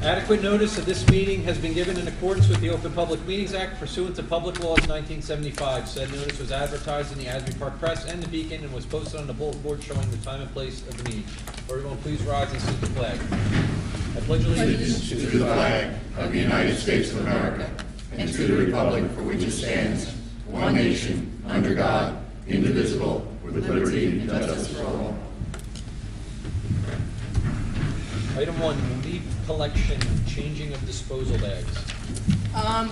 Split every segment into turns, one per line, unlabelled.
Adequate notice of this meeting has been given in accordance with the Open Public Meetings Act pursuant to Public Laws 1975. Said notice was advertised in the Asbury Park Press and the Beacon and was posted on the bulletin board showing the time and place of the meeting. Everyone please rise and salute the flag. I pledge allegiance
To the flag of the United States of America and to the republic for which it stands, one nation, under God, indivisible, with liberty and justice for all.
Item 1, leaf collection, changing of disposal bags.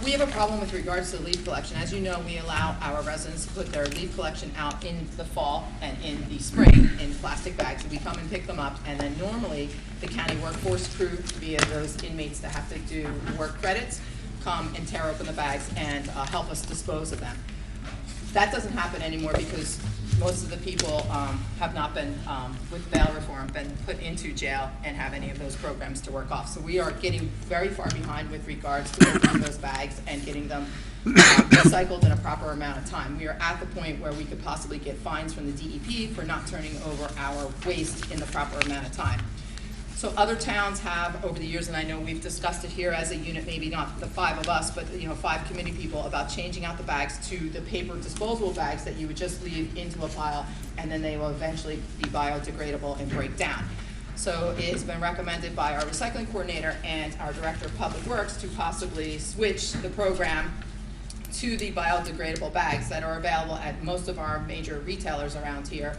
We have a problem with regards to leaf collection. As you know, we allow our residents to put their leaf collection out in the fall and in the spring in plastic bags. So we come and pick them up, and then normally the county workforce crew, via those inmates that have to do work credits, come and tear open the bags and help us dispose of them. That doesn't happen anymore because most of the people have not been, with bail reform, been put into jail and have any of those programs to work off. So we are getting very far behind with regards to opening those bags and getting them recycled in a proper amount of time. We are at the point where we could possibly get fines from the DEP for not turning over our waste in the proper amount of time. So other towns have, over the years, and I know we've discussed it here as a unit, maybe not the 5 of us, but 5 committee people, about changing out the bags to the paper disposable bags that you would just leave into a pile, and then they will eventually be biodegradable and break down. So it has been recommended by our recycling coordinator and our director of public works to possibly switch the program to the biodegradable bags that are available at most of our major retailers around here.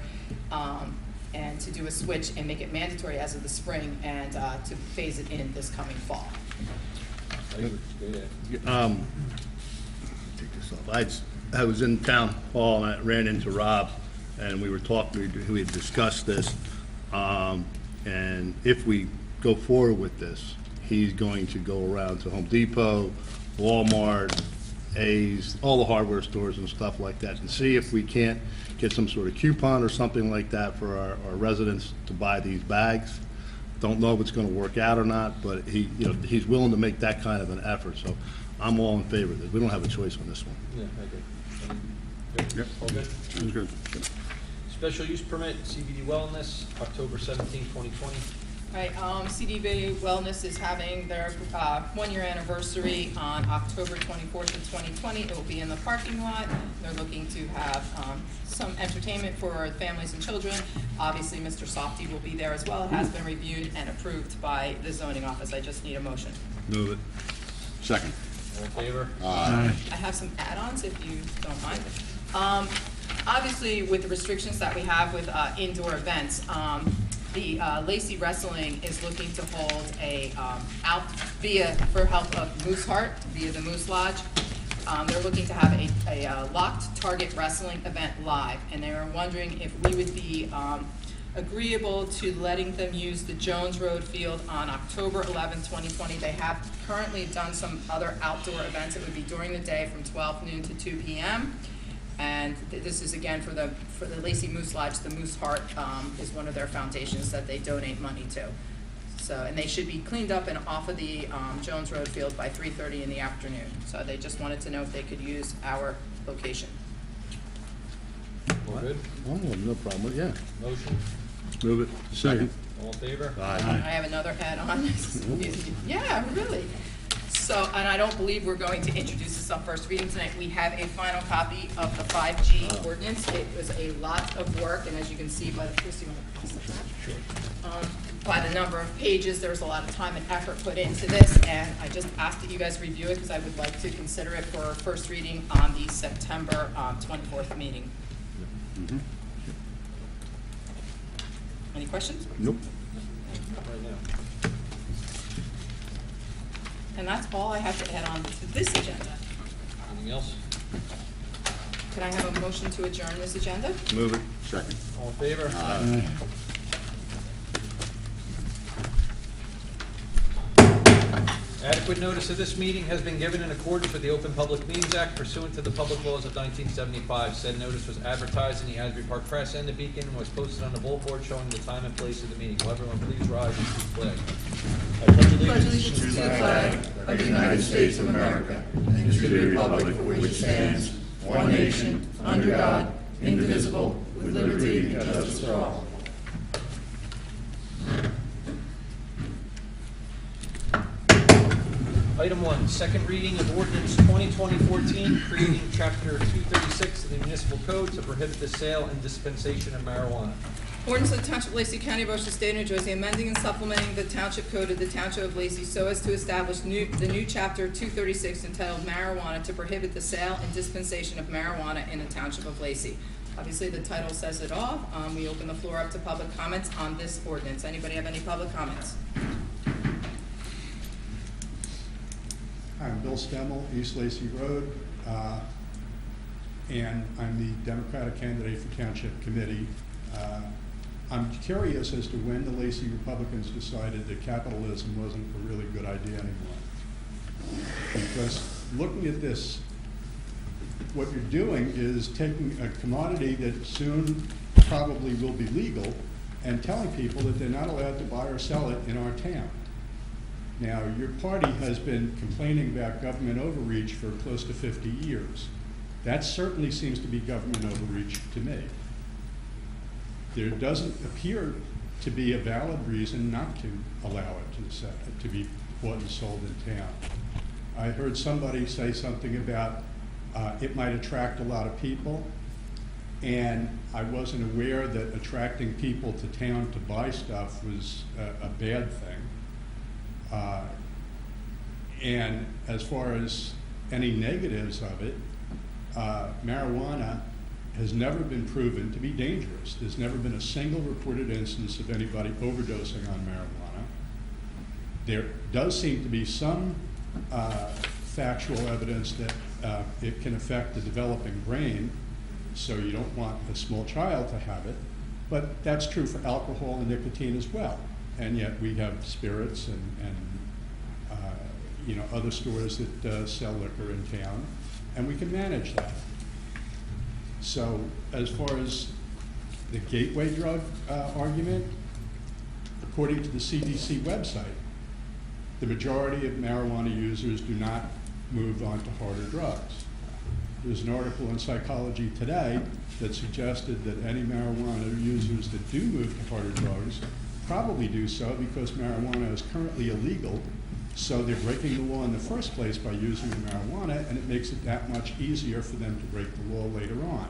And to do a switch and make it mandatory as of the spring, and to phase it in this coming fall.
Take this off. I was in town hall and I ran into Rob, and we were talking. We had discussed this, and if we go forward with this, he's going to go around to Home Depot, Walmart, A's, all the hardware stores and stuff like that, and see if we can't get some sort of coupon or something like that for our residents to buy these bags. Don't know if it's going to work out or not, but he's willing to make that kind of an effort. So I'm all in favor of this. We don't have a choice on this one.
Yeah, I agree. Good?
Yep.
All good?
Sounds good.
Special use permit, CBD Wellness, October 17, 2020.
Right, CDB Wellness is having their 1-year anniversary on October 24th of 2020. It will be in the parking lot. They're looking to have some entertainment for families and children. Obviously, Mr. Softy will be there as well. It has been reviewed and approved by the zoning office. I just need a motion.
Move it.
Second.
All in favor?
Aye.
I have some add-ons if you don't mind. Obviously, with the restrictions that we have with indoor events, the Lacey Wrestling is looking to hold a for help of Moose Heart via the Moose Lodge. They're looking to have a locked target wrestling event live, and they were wondering if we would be agreeable to letting them use the Jones Road field on October 11, 2020. They have currently done some other outdoor events. It would be during the day from 12 noon to 2 p.m. And this is again for the Lacey Moose Lodge. The Moose Heart is one of their foundations that they donate money to. So, and they should be cleaned up and off of the Jones Road field by 3:30 in the afternoon. So they just wanted to know if they could use our location.
All good?
Oh, no problem with it. Yeah.
Motion?
Move it. Second.
All in favor?
I have another add-on. Yeah, really. So, and I don't believe we're going to introduce this on first reading tonight. We have a final copy of the 5G ordinance. It was a lot of work, and as you can see by the, Chris, you want to pass it back? Sure. By the number of pages, there was a lot of time and effort put into this, and I just asked that you guys review it because I would like to consider it for first reading on the September 24th meeting.
Mm-hmm.
Any questions?
Nope.
Right now.
And that's all I have to add on to this agenda.
Anything else?
Can I have a motion to adjourn this agenda?
Move it.
Second.
All in favor?
Aye.
Adequate notice of this meeting has been given in accordance with the Open Public Meetings Act pursuant to the public laws of 1975. Said notice was advertised in the Asbury Park Press and the Beacon and was posted on the bulletin board showing the time and place of the meeting. Will everyone please rise and salute the flag? I pledge allegiance
To the flag of the United States of America and to the republic for which it stands, one nation, under God, indivisible, with liberty and justice for all.
Item 1, second reading of ordinance 2020-14, creating chapter 236 of the municipal code to prohibit the sale and dispensation of marijuana.
Ordinance of the Township of Lacey County, Ocean State, New Jersey, amending and supplementing the Township Code of the Township of Lacey so as to establish the new chapter 236 entitled marijuana to prohibit the sale and dispensation of marijuana in the Township of Lacey. Obviously, the title says it all. We open the floor up to public comments on this ordinance. Anybody have any public comments?
I'm Bill Stemmel, East Lacey Road, and I'm the Democratic candidate for Township Committee. I'm curious as to when the Lacey Republicans decided that capitalism wasn't a really good idea anymore. Because looking at this, what you're doing is taking a commodity that soon probably will be legal and telling people that they're not allowed to buy or sell it in our town. Now, your party has been complaining about government overreach for close to 50 years. That certainly seems to be government overreach to me. There doesn't appear to be a valid reason not to allow it to be bought and sold in town. I heard somebody say something about it might attract a lot of people, and I wasn't aware that attracting people to town to buy stuff was a bad thing. And as far as any negatives of it, marijuana has never been proven to be dangerous. There's never been a single reported instance of anybody overdosing on marijuana. There does seem to be some factual evidence that it can affect the developing brain, so you don't want a small child to have it, but that's true for alcohol and nicotine as well. And yet we have spirits and other stores that sell liquor in town, and we can manage that. So as far as the gateway drug argument, according to the CDC website, the majority of marijuana users do not move on to harder drugs. There's an article in Psychology Today that suggested that any marijuana users that do move to harder drugs probably do so because marijuana is currently illegal, so they're breaking the law in the first place by using the marijuana, and it makes it that much easier for them to break the law later on.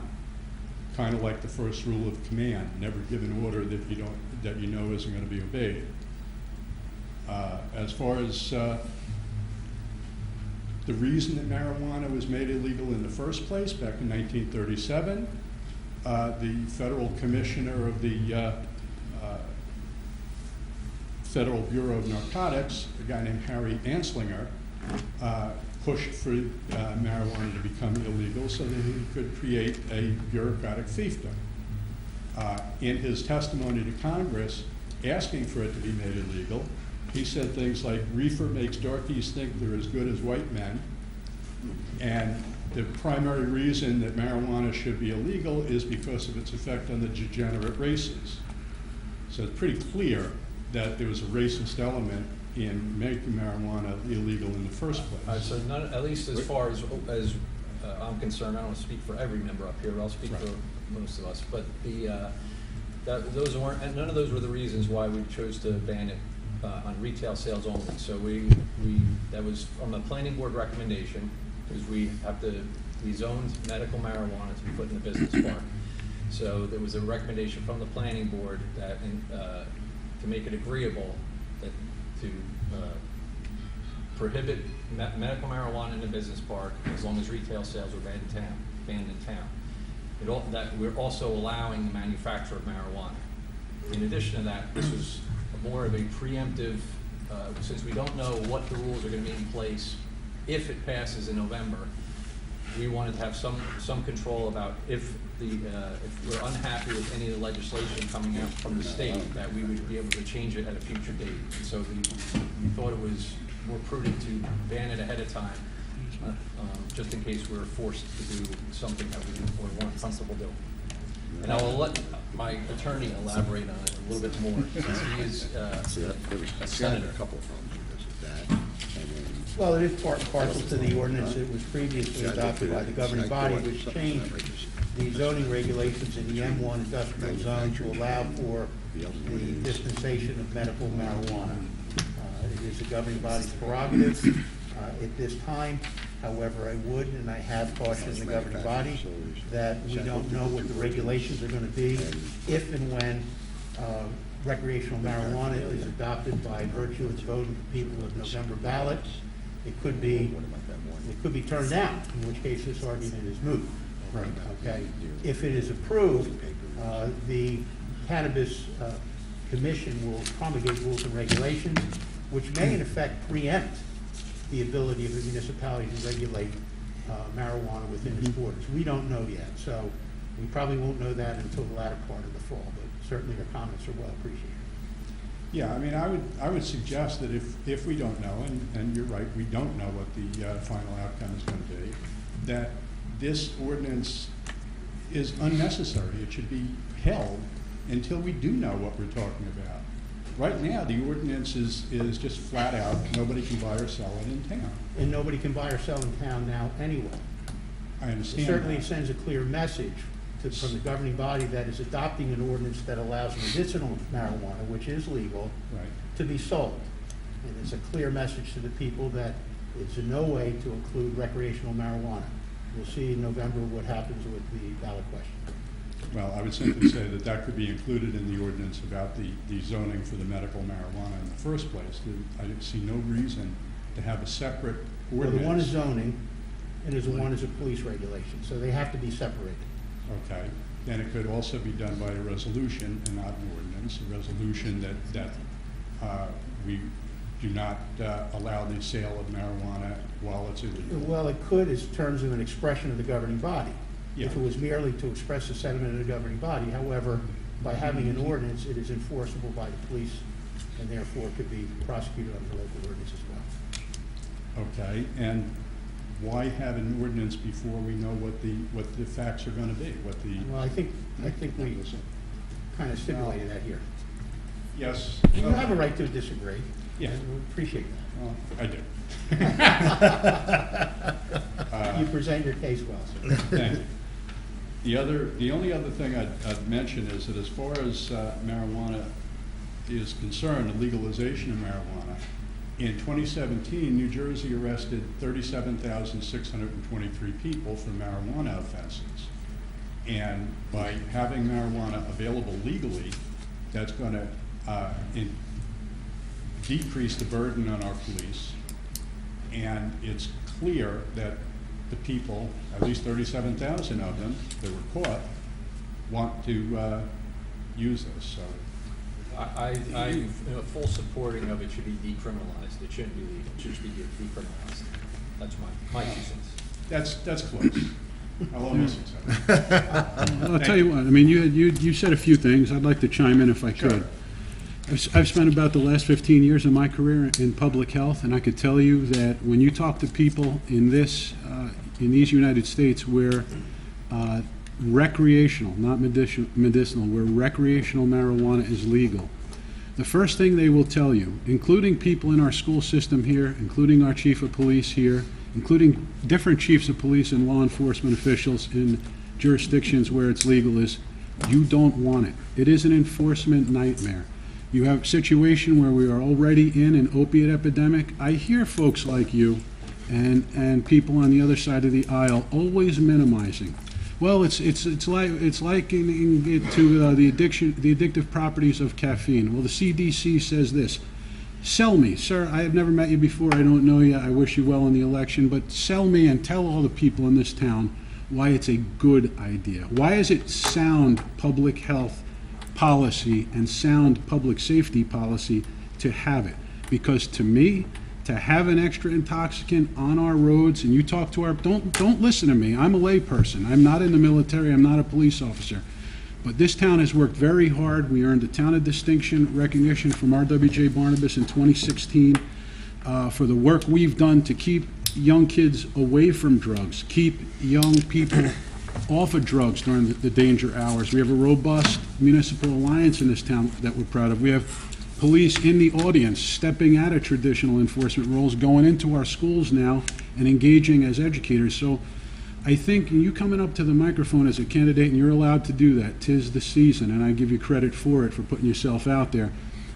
Kind of like the first rule of command: never give an order that you know isn't going to be obeyed. As far as the reason that marijuana was made illegal in the first place, back in 1937, the Federal Commissioner of the Federal Bureau of Narcotics, a guy named Harry Anslinger, pushed for marijuana to become illegal so that he could create a bureaucratic fiefdom. In his testimony to Congress, asking for it to be made illegal, he said things like, "Reefer makes darkies think they're as good as white men," and the primary reason that marijuana should be illegal is because of its effect on the degenerate races. So it's pretty clear that there was a racist element in making marijuana illegal in the first place.
So none, at least as far as I'm concerned, I don't speak for every member up here, but I'll speak for most of us. But those weren't, and none of those were the reasons why we chose to ban it on retail sales only. So that was from a planning board recommendation, because we zoned medical marijuana to be put in the business park. So there was a recommendation from the planning board that to make it agreeable to prohibit medical marijuana in the business park as long as retail sales were banned in town. That we're also allowing the manufacture of marijuana. In addition to that, this was more of a preemptive, since we don't know what the rules are going to be in place if it passes in November. We wanted to have some control about if we're unhappy with any of the legislation coming out from the state, that we would be able to change it at a future date. And so we thought it was more prudent to ban it ahead of time, just in case we were forced to do something that we weren't comfortable doing. And I will let my attorney elaborate on it a little bit more, since he is a senator.
Well, it is part and parcel to the ordinance that was previously adopted by the governing body, which changed the zoning regulations in the M1 industrial zone to allow for the dispensation of medical marijuana. It is the governing body's prerogative. at this time. However, I would, and I have cautioned the governing body, that we don't know what the regulations are going to be if and when recreational marijuana is adopted by virtue of its voting for people of November ballots. It could be turned down, in which case this argument is moot.
Right.
Okay? If it is approved, the Cannabis Commission will promulgate rules and regulations, which may in effect preempt the ability of the municipality to regulate marijuana within its borders. We don't know yet, so we probably won't know that until the latter part of the fall, but certainly your comments are well appreciated.
Yeah, I mean, I would suggest that if we don't know, and you're right, we don't know what the final outcome is going to be, that this ordinance is unnecessary. It should be held until we do know what we're talking about. Right now, the ordinance is just flat out, nobody can buy or sell it in town.
And nobody can buy or sell in town now anyway.
I
It
understand
certainly
that.
sends a clear message from the governing body that is adopting an ordinance that allows medicinal marijuana, which is legal,
Right.
to be sold. And it's a clear message to the people that it's in no way to include recreational marijuana. We'll see in November what happens with the ballot question.
Well, I would simply say that that could be included in the ordinance about the zoning for the medical marijuana in the first place. I see no reason to have a separate
Well,
ordinance.
the one is zoning, and the one is a police regulation, so they have to be separated.
Okay, then it could also be done by a resolution and not an ordinance, a resolution that we do not allow the sale of marijuana while it's illegal.
Well, it could as terms of an expression of the governing body. If
Yeah.
it was merely to express the sentiment of the governing body. However, by having an ordinance, it is enforceable by the police, and therefore could be prosecuted under local ordinance as well.
Okay, and why have an ordinance before we know what the facts are gonna be, what the?
Well, I think we kind of stipulated that here.
Yes.
You have a right to disagree.
Yeah.
And we appreciate
Well, I do.
that. You present your case well, sir.
Thank you. The only other thing I'd mention is that as far as marijuana is concerned, the legalization of marijuana, in 2017, New Jersey arrested 37,623 people for marijuana offenses. And by having marijuana available legally, that's going to decrease the burden on our police. And it's clear that the people, at least 37,000 of them that were caught, want to use this. So
I'm full supporting of it should be decriminalized. It shouldn't be legal. It should just be decriminalized. That's my 2 cents.
that's close. I'll almost accept it.
I'll tell you what, I mean, you said a few things. I'd like to chime in if I could. I've spent about the last 15 years of my career in public health, and I could tell you that when you talk to people in these United States where recreational, not medicinal, where recreational marijuana is legal, the first thing they will tell you, including people in our school system here, including our chief of police here, including different chiefs of police and law enforcement officials in jurisdictions where it's legal, is you don't want it. It is an enforcement nightmare. You have a situation where we are already in an opiate epidemic. I hear folks like you and people on the other side of the aisle always minimizing. Well, it's likening it to the addictive properties of caffeine. Well, the CDC says this. Sell me, sir. I have never met you before. I don't know you. I wish you well in the election, but sell me and tell all the people in this town why it's a good idea. Why is it sound public health policy and sound public safety policy to have it? Because to me, to have an extra intoxicant on our roads, and you talk to our, don't listen to me. I'm a lay person. I'm not in the military. I'm not a police officer. But this town has worked very hard. We earned a Town of Distinction recognition from RWJ Barnabas in 2016 for the work we've done to keep young kids away from drugs, keep young people off of drugs during the danger hours. We have a robust municipal alliance in this town that we're proud of. We have police in the audience stepping out of traditional enforcement roles, going into our schools now and engaging as educators. So I think you coming up to the microphone as a candidate, and you're allowed to do that, 'tis the season, and I give you credit for it, for putting yourself out there.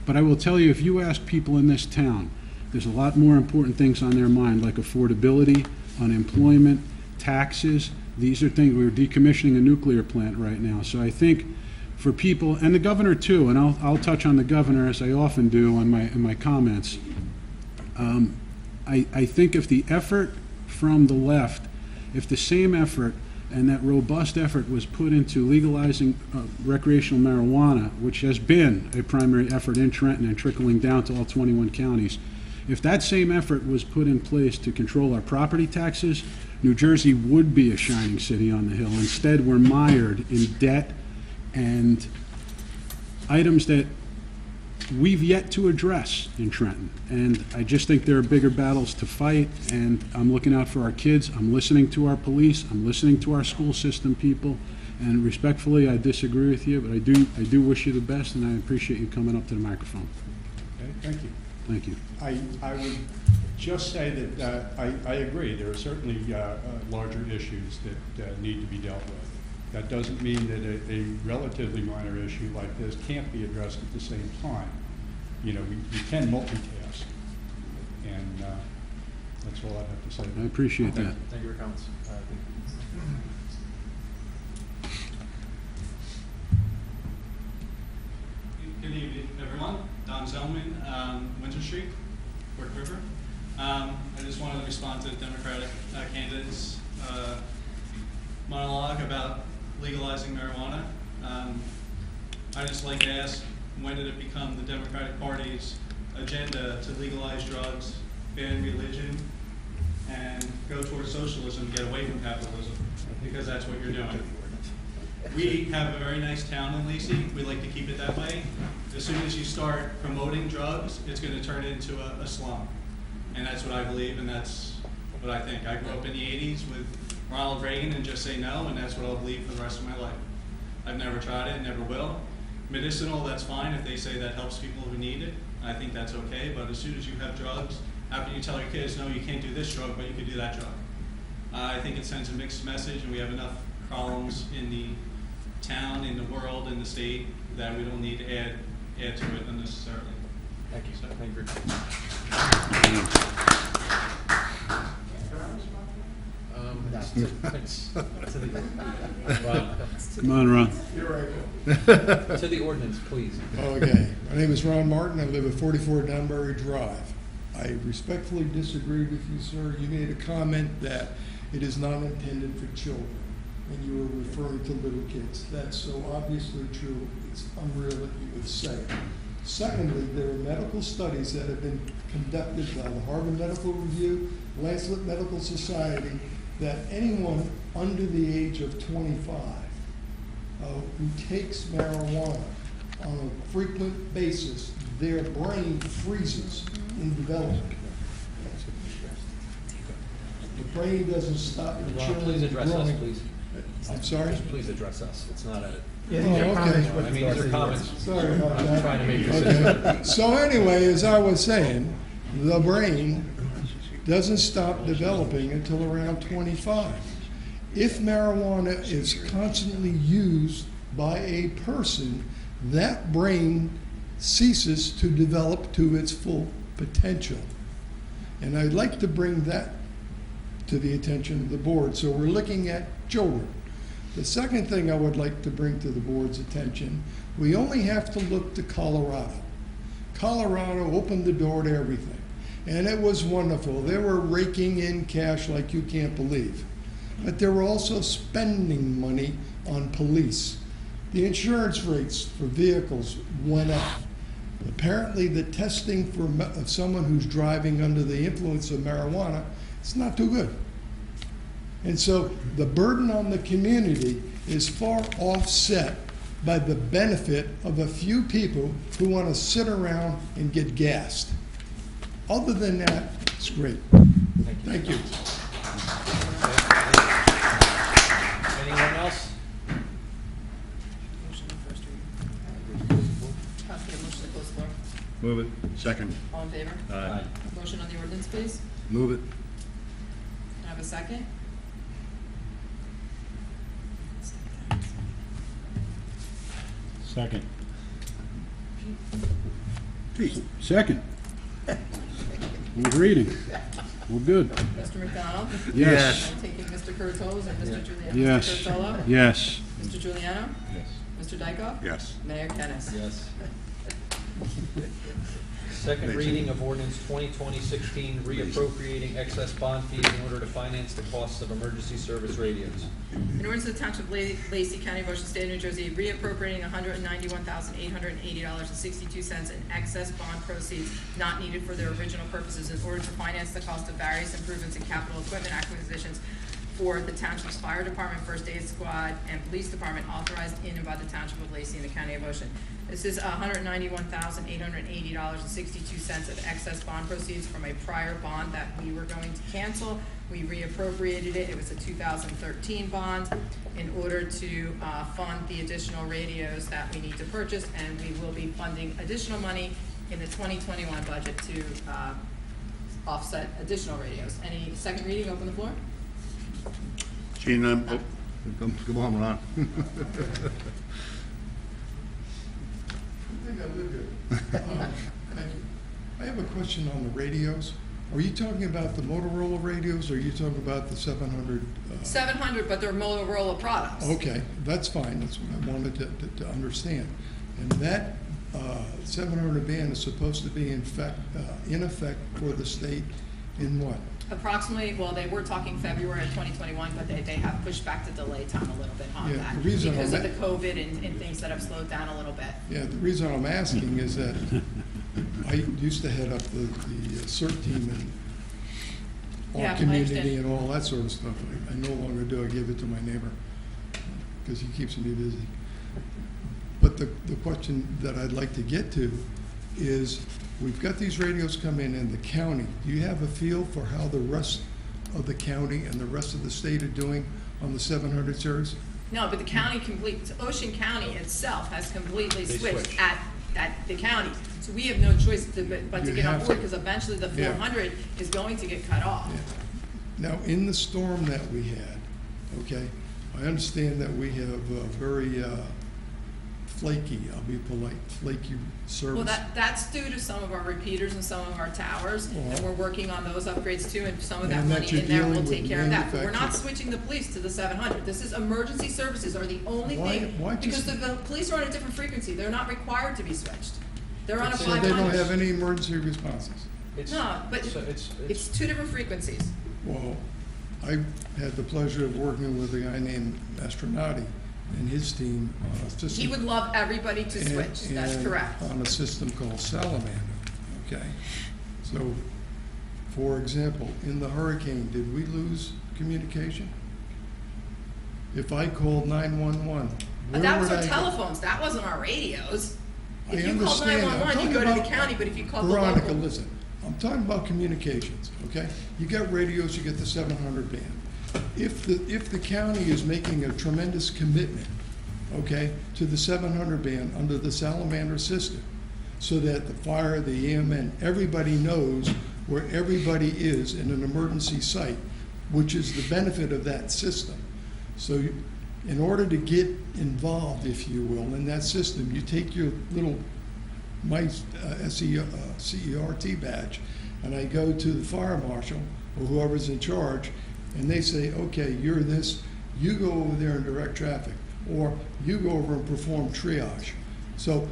But I will tell you, if you ask people in this town, There's a lot more important things on their mind, like affordability, unemployment, taxes. These are things, we're decommissioning a nuclear plant right now. So I think for people, and the governor too, and I'll touch on the governor as I often do in my comments. I think if the effort from the left, if the same effort and that robust effort was put into legalizing recreational marijuana, which has been a primary effort in Trenton and trickling down to all 21 counties, if that same effort was put in place to control our property taxes, New Jersey would be a shining city on the hill. Instead, we're mired in debt and items that we've yet to address in Trenton. And I just think there are bigger battles to fight, and I'm looking out for our kids. I'm listening to our police. I'm listening to our school system people. And respectfully, I disagree with you, but I do wish you the best, and I appreciate you coming up to the microphone.
Okay, thank you.
Thank you.
I would just say that I agree, there are certainly larger issues that need to be dealt with. That doesn't mean that a relatively minor issue like this can't be addressed at the same time. You know, we can multitask, and that's all I have to say.
I appreciate that.
Thank you for your comments.
Good evening, everyone. Don Zellman, Winter Street, Fork River. I just wanted to respond to the Democratic candidate's monologue about legalizing marijuana. I just like to ask, when did it become the Democratic Party's agenda to legalize drugs, ban religion, and go towards socialism and get away from capitalism? Because that's what you're doing. We have a very nice town in Lacey. We like to keep it that way. As soon as you start promoting drugs, it's going to turn into a slum. And that's what I believe, and that's what I think. I grew up in the 80s with Ronald Reagan and just say no, and that's what I'll believe for the rest of my life. I've never tried it, never will. Medicinal, that's fine if they say that helps people who need it. I think that's okay, but as soon as you have drugs, after you tell your kids, no, you can't do this drug, but you can do that drug. I think it sends a mixed message, and we have enough problems in the town, in the world, in the state, that we don't need to add to it unnecessarily.
Thank you, sir. Thank you.
Come on, Ron.
To the ordinance, please.
Okay, my name is Ron Martin, I live at 44 Dunbury Drive. I respectfully disagree with you, sir. You made a comment that it is not intended for children, and you were referring to little kids. That's so obviously true, it's unreal that you would say it. Secondly, there are medical studies that have been conducted by the Harvard Medical Review, Lancet Medical Society, that anyone under the age of 25 who takes marijuana on a frequent basis, their brain freezes in development. The brain doesn't stop the
Ron,
children
please address us,
growing.
please.
I'm sorry?
Please address us. It's not a,
Oh, okay.
I mean, these are comments.
Sorry about
I'm
that.
trying to make this.
Okay. So anyway, as I was saying, the brain doesn't stop developing until around 25. If marijuana is constantly used by a person, that brain ceases to develop to its full potential. And I'd like to bring that to the attention of the board. So we're looking at children. The second thing I would like to bring to the board's attention, we only have to look to Colorado. Colorado opened the door to everything, and it was wonderful. They were raking in cash like you can't believe. But they were also spending money on police. The insurance rates for vehicles went up. Apparently the testing of someone who's driving under the influence of marijuana is not too good. And so the burden on the community is far offset by the benefit of a few people who want to sit around and get gassed. Other than that, it's great. Thank you.
Anyone else?
Motion to first reading. Motion to close the floor.
Move it. Second.
All in favor?
Aye.
Motion on the ordinance, please.
Move it.
Can I have a second?
Second. Who's reading? We're good.
Mr. McDonald?
Yes.
I'm taking Mr. Curtola and Mr. Giuliano.
Yes.
Mr. Curtola?
Yes.
Mr. Giuliano?
Yes.
Mr. Dykoff?
Yes.
Mayor Kennas.
Yes. Second reading of ordinance 2020-16, reappropriating excess bond fees in order to finance the costs of emergency service radios.
In order to the Township of Lacey County, Ocean State of New Jersey, reappropriating $191,882 in excess bond proceeds not needed for their original purposes in order to finance the cost of various improvements in capital equipment acquisitions for the Township's Fire Department, First Aid Squad, and Police Department authorized in and by the Township of Lacey in the County of Ocean. This is $191,880.62 of excess bond proceeds from a prior bond that we were going to cancel. We reappropriated it. It was a 2013 bond in order to fund the additional radios that we need to purchase, and we will be funding additional money in the 2021 budget to offset additional radios. Any second reading? Open the floor.
Gene, come on, Ron.
I think I live here. Thank you. I have a question on the radios. Are you talking about the Motorola radios, or are you talking about the 700?
700, but they're Motorola products.
Okay, that's fine. That's what I wanted to understand. And that 700 band is supposed to be in effect for the state in what?
Approximately, well, they were talking February of 2021, but they have pushed back the delay time a little bit on
Yeah,
that
the reason
because of
I'm
the COVID and things that have slowed down a little bit.
Yeah, the reason I'm asking is that I used to head up the CERT team and
Yeah,
our
I
community
understand.
and all that sort of stuff. I no longer do. I give it to my neighbor because he keeps me busy. But the question that I'd like to get to is, we've got these radios come in the county. Do you have a feel for how the rest of the county and the rest of the state are doing on the 700 series?
No, but the county Ocean County itself has completely switched at the county. So we have no choice but to
You
get on
have
board
to.
because eventually the
Yeah.
400 is going to get cut off.
Yeah. Now, in the storm that we had, okay, I understand that we have very flaky, I'll be polite, flaky service.
Well, that's due to some of our repeaters and some of our towers, and
Well,
we're working on those upgrades too, and some of that
and that
money
you're
in there will
dealing
take
with
care of that. But we're not
manufacturing.
switching the police to the 700. This is emergency services are the only
Why-
thing,
why
because
just-
the police are on a different frequency. They're not required to be switched. They're on a
So
500.
they don't have any emergency responses?
It's-
No, but
so
it's two different frequencies.
Well, I had the pleasure of working with a guy named Astronauti and his team on a system.
He would love everybody to switch. That's
and
correct.
on a system called Salamander, okay? So, for example, in the hurricane, did we lose communication? If I called 911, where
That was
would
our
I go?
telephones. That wasn't our radios.
I
If you called
understand. I'm
911, you
talking
go to the
about-
county, but if you call the
Veronica,
local.
listen, I'm talking about communications, okay? You got radios, you get the 700 band. If the county is making a tremendous commitment, okay, to the 700 band under the Salamander system, so that the fire, the EMN, everybody knows where everybody is in an emergency site, which is the benefit of that system. So in order to get involved, if you will, in that system, you take your little CERT badge, and I go to the fire marshal or whoever's in charge, and they say, okay, you're this, you go over there and direct traffic, or you go over and perform triage. So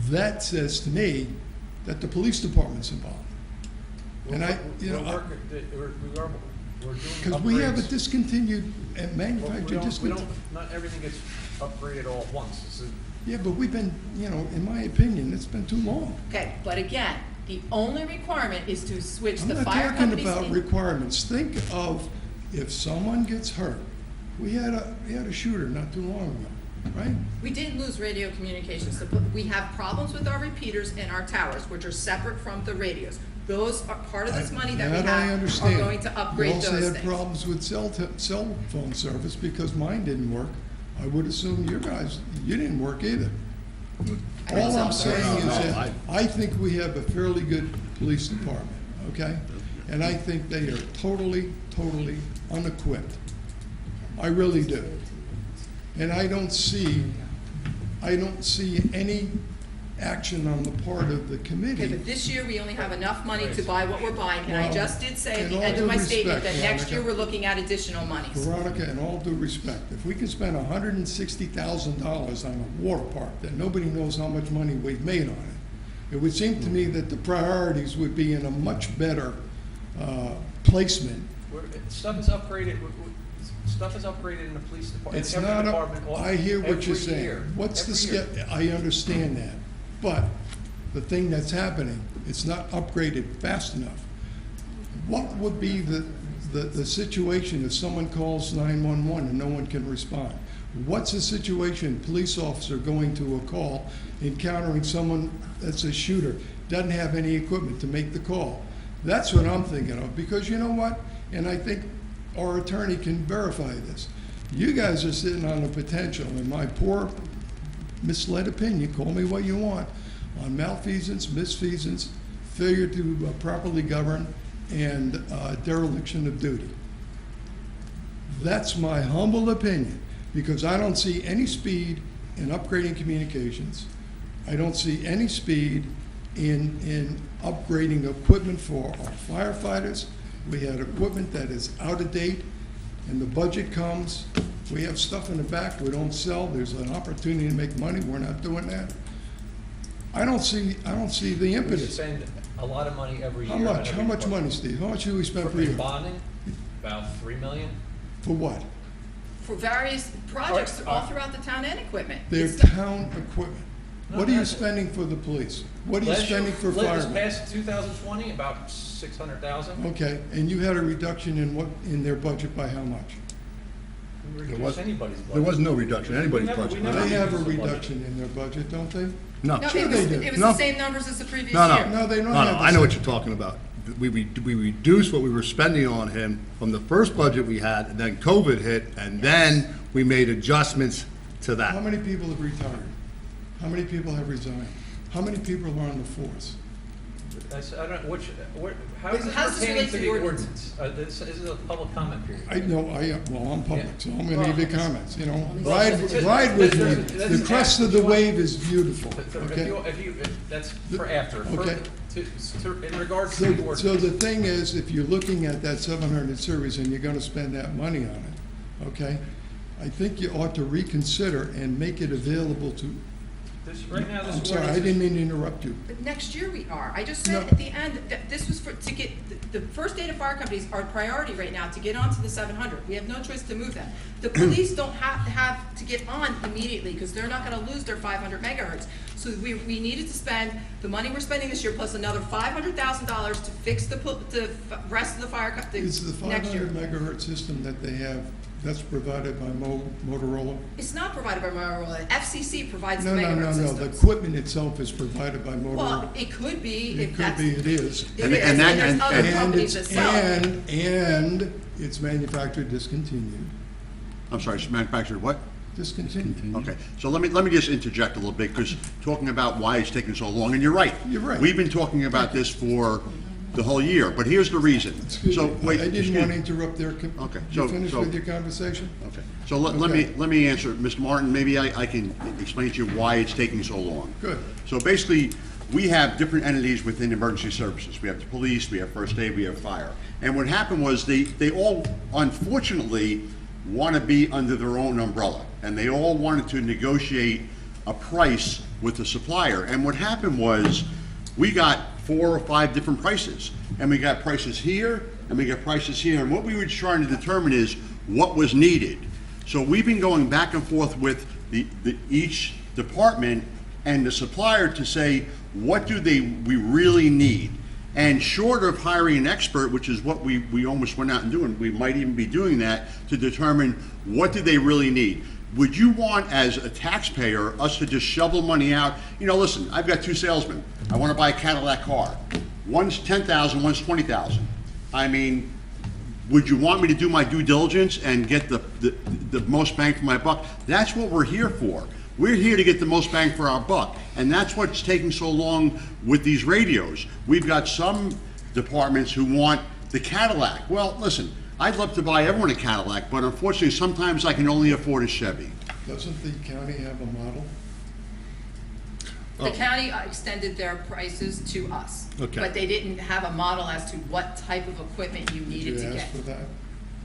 that says to me that the police department's involved. And I, you know,
we're doing
because we have a
upgrades.
discontinued
Well,
manufacturer discontinued.
not everything gets upgraded all at once.
Yeah, but we've been, you know, in my opinion, it's been too long.
Okay, but again, the only requirement is to switch
I'm
the
not
fire
talking
companies.
about
in-
requirements. Think of if someone gets hurt. We had a shooter not too long ago, right?
We didn't lose radio communications. We have problems with our repeaters and our towers, which are separate from the radios. Those are part of this money that we
That I
have are
understand.
going to upgrade those
We also had
things.
problems with cell phone service because mine didn't work. I would assume you didn't work either.
I
All I'm
think so.
saying is
No,
that I think we have a fairly good police department, okay? And I think they are totally unequipped. I really do. And I don't see any action on the part of the
Okay,
committee.
but this year, we only have enough money to buy what we're buying, and I
Well,
just did say at
in
the
all
end of
due
my statement that
respect,
next year,
Veronica-
we're looking at additional monies.
Veronica, in all due respect, if we can spend $160,000 on a water park that nobody knows how much money we've made on it, it would seem to me that the priorities would be in a much better placement.
Stuff is upgraded, stuff is upgraded in the police department.
It's
every
not,
department,
I hear what you're
every
saying.
year,
What's the
every year.
I understand that. But the thing that's happening, it's not upgraded fast enough. What would be the situation if someone calls 911 and no one can respond? What's the situation, police officer going to a call, encountering someone that's a shooter, doesn't have any equipment to make the call? That's what I'm thinking of, because you know what? And I think our attorney can verify this. You guys are sitting on the potential, in my poor misled opinion, call me what you want, on malfeasance, misfeasance, failure to properly govern, and dereliction of duty. That's my humble opinion, because I don't see any speed in upgrading communications. I don't see any speed in upgrading equipment for our firefighters. We had equipment that is out of date, and the budget comes, we have stuff in the back we don't sell, there's an opportunity to make money, we're not doing that. I don't see the
We
impetus.
spend a lot of money every year.
How
on
much,
every
how much
department.
money, Steve? How much do we spend per
For
year?
bonding, about $3 million.
For what?
For various projects all throughout the town and equipment.
Their
It's not-
town equipment.
No,
What are you
that's-
spending for the police? What are you
Last year-
spending for
This
firemen?
past 2020, about 600,000.
Okay, and you had a reduction in what, in their budget by how much?
We
There
reduced
was-
anybody's budget.
There was no reduction in anybody's
We never-
budget.
we never-
They have a
reduced the budget.
reduction in their budget, don't they?
No.
No,
Sure
it
they
was,
do.
it was
No.
the same numbers as the previous
No,
year.
No, they don't
No,
have
no,
the
I know what
same.
you're talking about. We reduced what we were spending on him from the first budget we had, and then COVID hit, and then we made adjustments to
How
that.
many people have retired? How many people have resigned? How many people are on the force?
I don't, how
But
is this
how does this
pertaining
relate
to
to
the
the
ordinance? This is a public comment period.
I know, well, I'm public, so I'm gonna give you comments, you know?
Well,
Ride with me.
that's-
The crest of the wave is beautiful,
If
okay?
that's for after. For-
Okay.
In regards to the ordinance.
So the thing is, if you're looking at that 700 series and you're gonna spend that money on it, okay? I think you ought to reconsider and make it available to,
Right now, this
I'm sorry, I
ordinance
didn't
is-
mean to interrupt you.
But next year we are. I just
No.
said at the end that this was to get, the first aid and fire companies are a priority right now to get onto the 700. We have no choice to move them. The police don't have to get on immediately because they're not gonna lose their 500 megahertz. So we needed to spend the money we're spending this year plus another $500,000 to fix the rest of the fire,
Is the
next year.
500 megahertz system that they have, that's provided by Motorola?
It's not provided by Motorola. FCC provides the
No, no,
megahertz
no, no, the
systems.
equipment itself is provided by
Well,
Motorola.
it could be
It
if
could
that's.
be, it is.
It
And-
is,
and
and
that-
there's
and-
other
And
companies that
it's,
sell it.
and it's manufactured discontinued.
I'm sorry, it's manufactured what?
Discontinued.
Okay, so let me just interject a little bit, because talking about why it's taking so long, and you're right.
You're right.
We've been talking about this for the whole year, but here's the reason.
Excuse
So,
me,
wait,
I didn't
excuse
want to
me.
interrupt their,
Okay,
you
so-
finished
so-
with your conversation?
Okay, so let
Okay.
me answer, Mr. Martin, maybe I can explain to you why it's taking so long.
Good.
So basically, we have different entities within emergency services. We have the police, we have first aid, we have fire. And what happened was they all unfortunately want to be under their own umbrella. And they all wanted to negotiate a price with the supplier. And what happened was, we got 4 or 5 different prices. And we got prices here, and we got prices here. And what we were trying to determine is what was needed. So we've been going back and forth with each department and the supplier to say, what do we really need? And short of hiring an expert, which is what we almost went out and doing, we might even be doing that to determine what do they really need. Would you want, as a taxpayer, us to just shovel money out? You know, listen, I've got 2 salesmen. I want to buy a Cadillac car. One's $10,000, one's $20,000. I mean, would you want me to do my due diligence and get the most bang for my buck? That's what we're here for. We're here to get the most bang for our buck. And that's what's taking so long with these radios. We've got some departments who want the Cadillac. Well, listen, I'd love to buy everyone a Cadillac, but unfortunately, sometimes I can only afford a Chevy.
Doesn't the county have a model?
The county extended their prices to us.
Okay.
But they didn't have a model as to what type of equipment you
Did
needed
you
to
ask
get.
for that?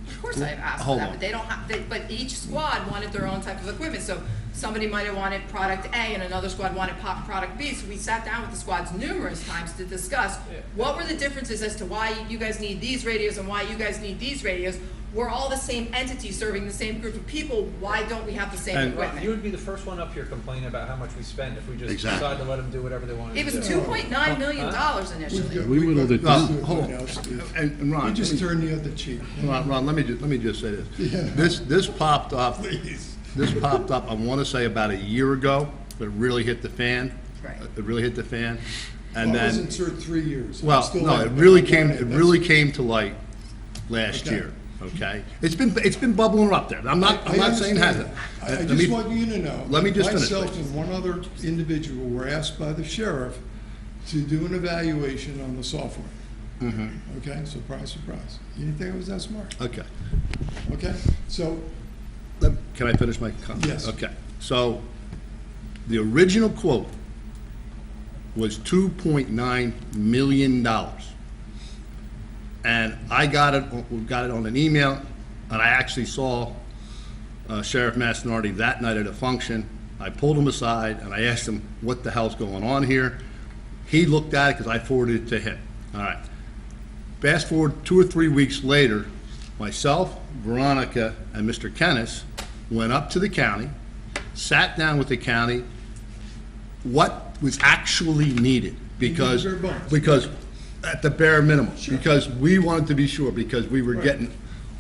Of course I've asked for
Hold
that,
on.
but they don't have, but each squad wanted their own type of equipment. So somebody might have wanted product A and another squad wanted product B. So we sat down with the squads numerous times to discuss what were the differences as to why you guys need these radios and why you guys need these radios. We're all the same entity serving the same group of people. Why don't we have the same
And-
Ron,
equipment?
you would be the first one up here complaining about how much we spend if we just
Exactly.
decide to let them do whatever they want to
It
do.
was $2.9 million initially.
We whittled it
Well,
down.
hold on.
Now, Steve,
And Ron,
You just
let me-
turned the other cheek.
Ron, let me just say this.
Yeah.
This popped up,
Please.
I want to say about a year ago, but it really hit the fan.
Right.
It really hit the fan. And
Well, I
then,
wasn't sure 3 years. I'm
well,
still
no,
at
it
but
really
I'm
came,
on
it
That's-
really came to light last
Okay.
year, okay? It's been bubbling up there. I'm not saying it hasn't.
I
Let
just
me-
want you to know.
let me just finish,
Myself
please.
and one other individual were asked by the sheriff to do an evaluation on the software.
Mm-hmm.
Okay, surprise, surprise. You didn't think it was that smart?
Okay.
Okay, so,
Can I finish my comment?
Yes.
Okay. So, the original quote was $2.9 million. And I got it on an email, and I actually saw Sheriff Mastinardi that night at a function. I pulled him aside, and I asked him, what the hell's going on here? He looked at it because I forwarded it to him. All right. Fast forward 2 or 3 weeks later, myself, Veronica, and Mr. Kennis went up to the county, sat down with the county, what was actually needed, because,
bare bones.
because at the bare minimum, because we wanted to be sure, because we were getting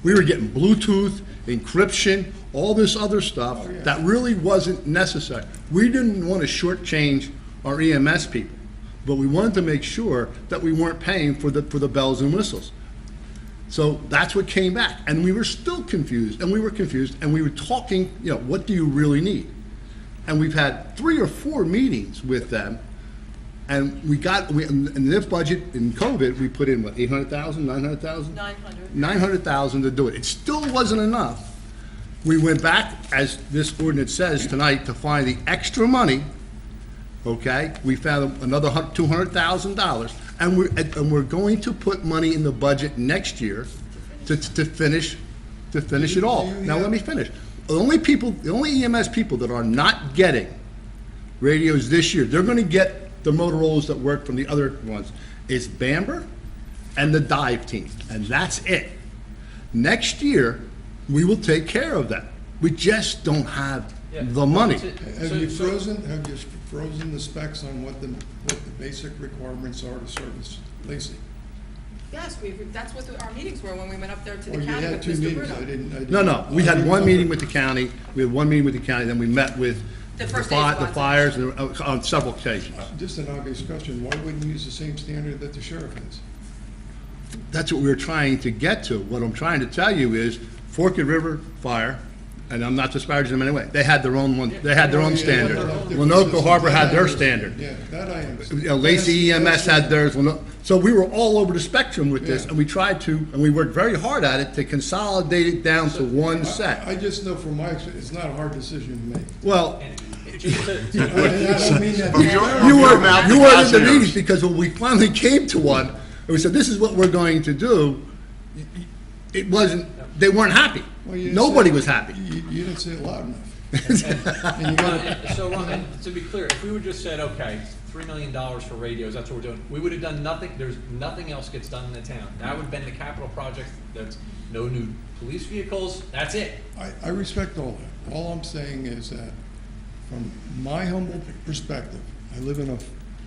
Bluetooth, encryption, all this other stuff
Oh, yeah.
that really wasn't necessary. We didn't want to shortchange our EMS people, but we wanted to make sure that we weren't paying for the bells and whistles. So that's what came back, and we were still confused, and we were talking, what do you really need? And we've had 3 or 4 meetings with them, and in this budget, in COVID, we put in, what, 800,000, 900,000?
900.
900,000 to do it. It still wasn't enough. We went back, as this ordinance says tonight, to find the extra money, okay? We found another $200,000, and we're going to put money in the budget next year to finish it all. Now, let me finish. The only EMS people that are not getting radios this year, they're gonna get the Motorola's that work from the other ones, is Bamber and the dive team, and that's it. Next year, we will take care of that. We just don't have
Yeah.
the money.
have you frozen the specs on what the basic requirements are to service Lacey?
Yes, that's what our meetings were when we went up there to
Or
the
you
county
had
with
2
Mr.
meetings, I
Bruno.
didn't.
No, we had one meeting with the county, then we met with
The
the
first aid
the
squads.
fires on several occasions.
Just an obvious question, why wouldn't you use the same standard that the sheriff has?
That's what we're trying to get to. What I'm trying to tell you is Forked River Fire, and I'm not disparaging them in any way, they had their own one, they had their own standard. Lenoka Harbor had their standard.
Yeah, that I understand.
Lacey EMS had theirs. So we were all over the spectrum with this,
Yeah.
and we tried to, and we worked very hard at it to consolidate it down to one set.
I just know from my experience, it's not a hard decision to make.
Well,
Just to-
I don't mean that.
you were in the
Councilors.
meetings, because when we finally came to one, and we said, this is what we're going to do, it wasn't, they weren't happy.
Well, you didn't
Nobody
say-
was happy.
You didn't say it loud enough. And you gotta,
So, Ron, and to be clear, if we would just said, okay, $3 million for radios, that's what we're doing, we would have done nothing, there's nothing else gets done in the town. That would have been the capital project, that's no new police vehicles, that's it.
I respect all that. All I'm saying is that, from my humble perspective, I live in a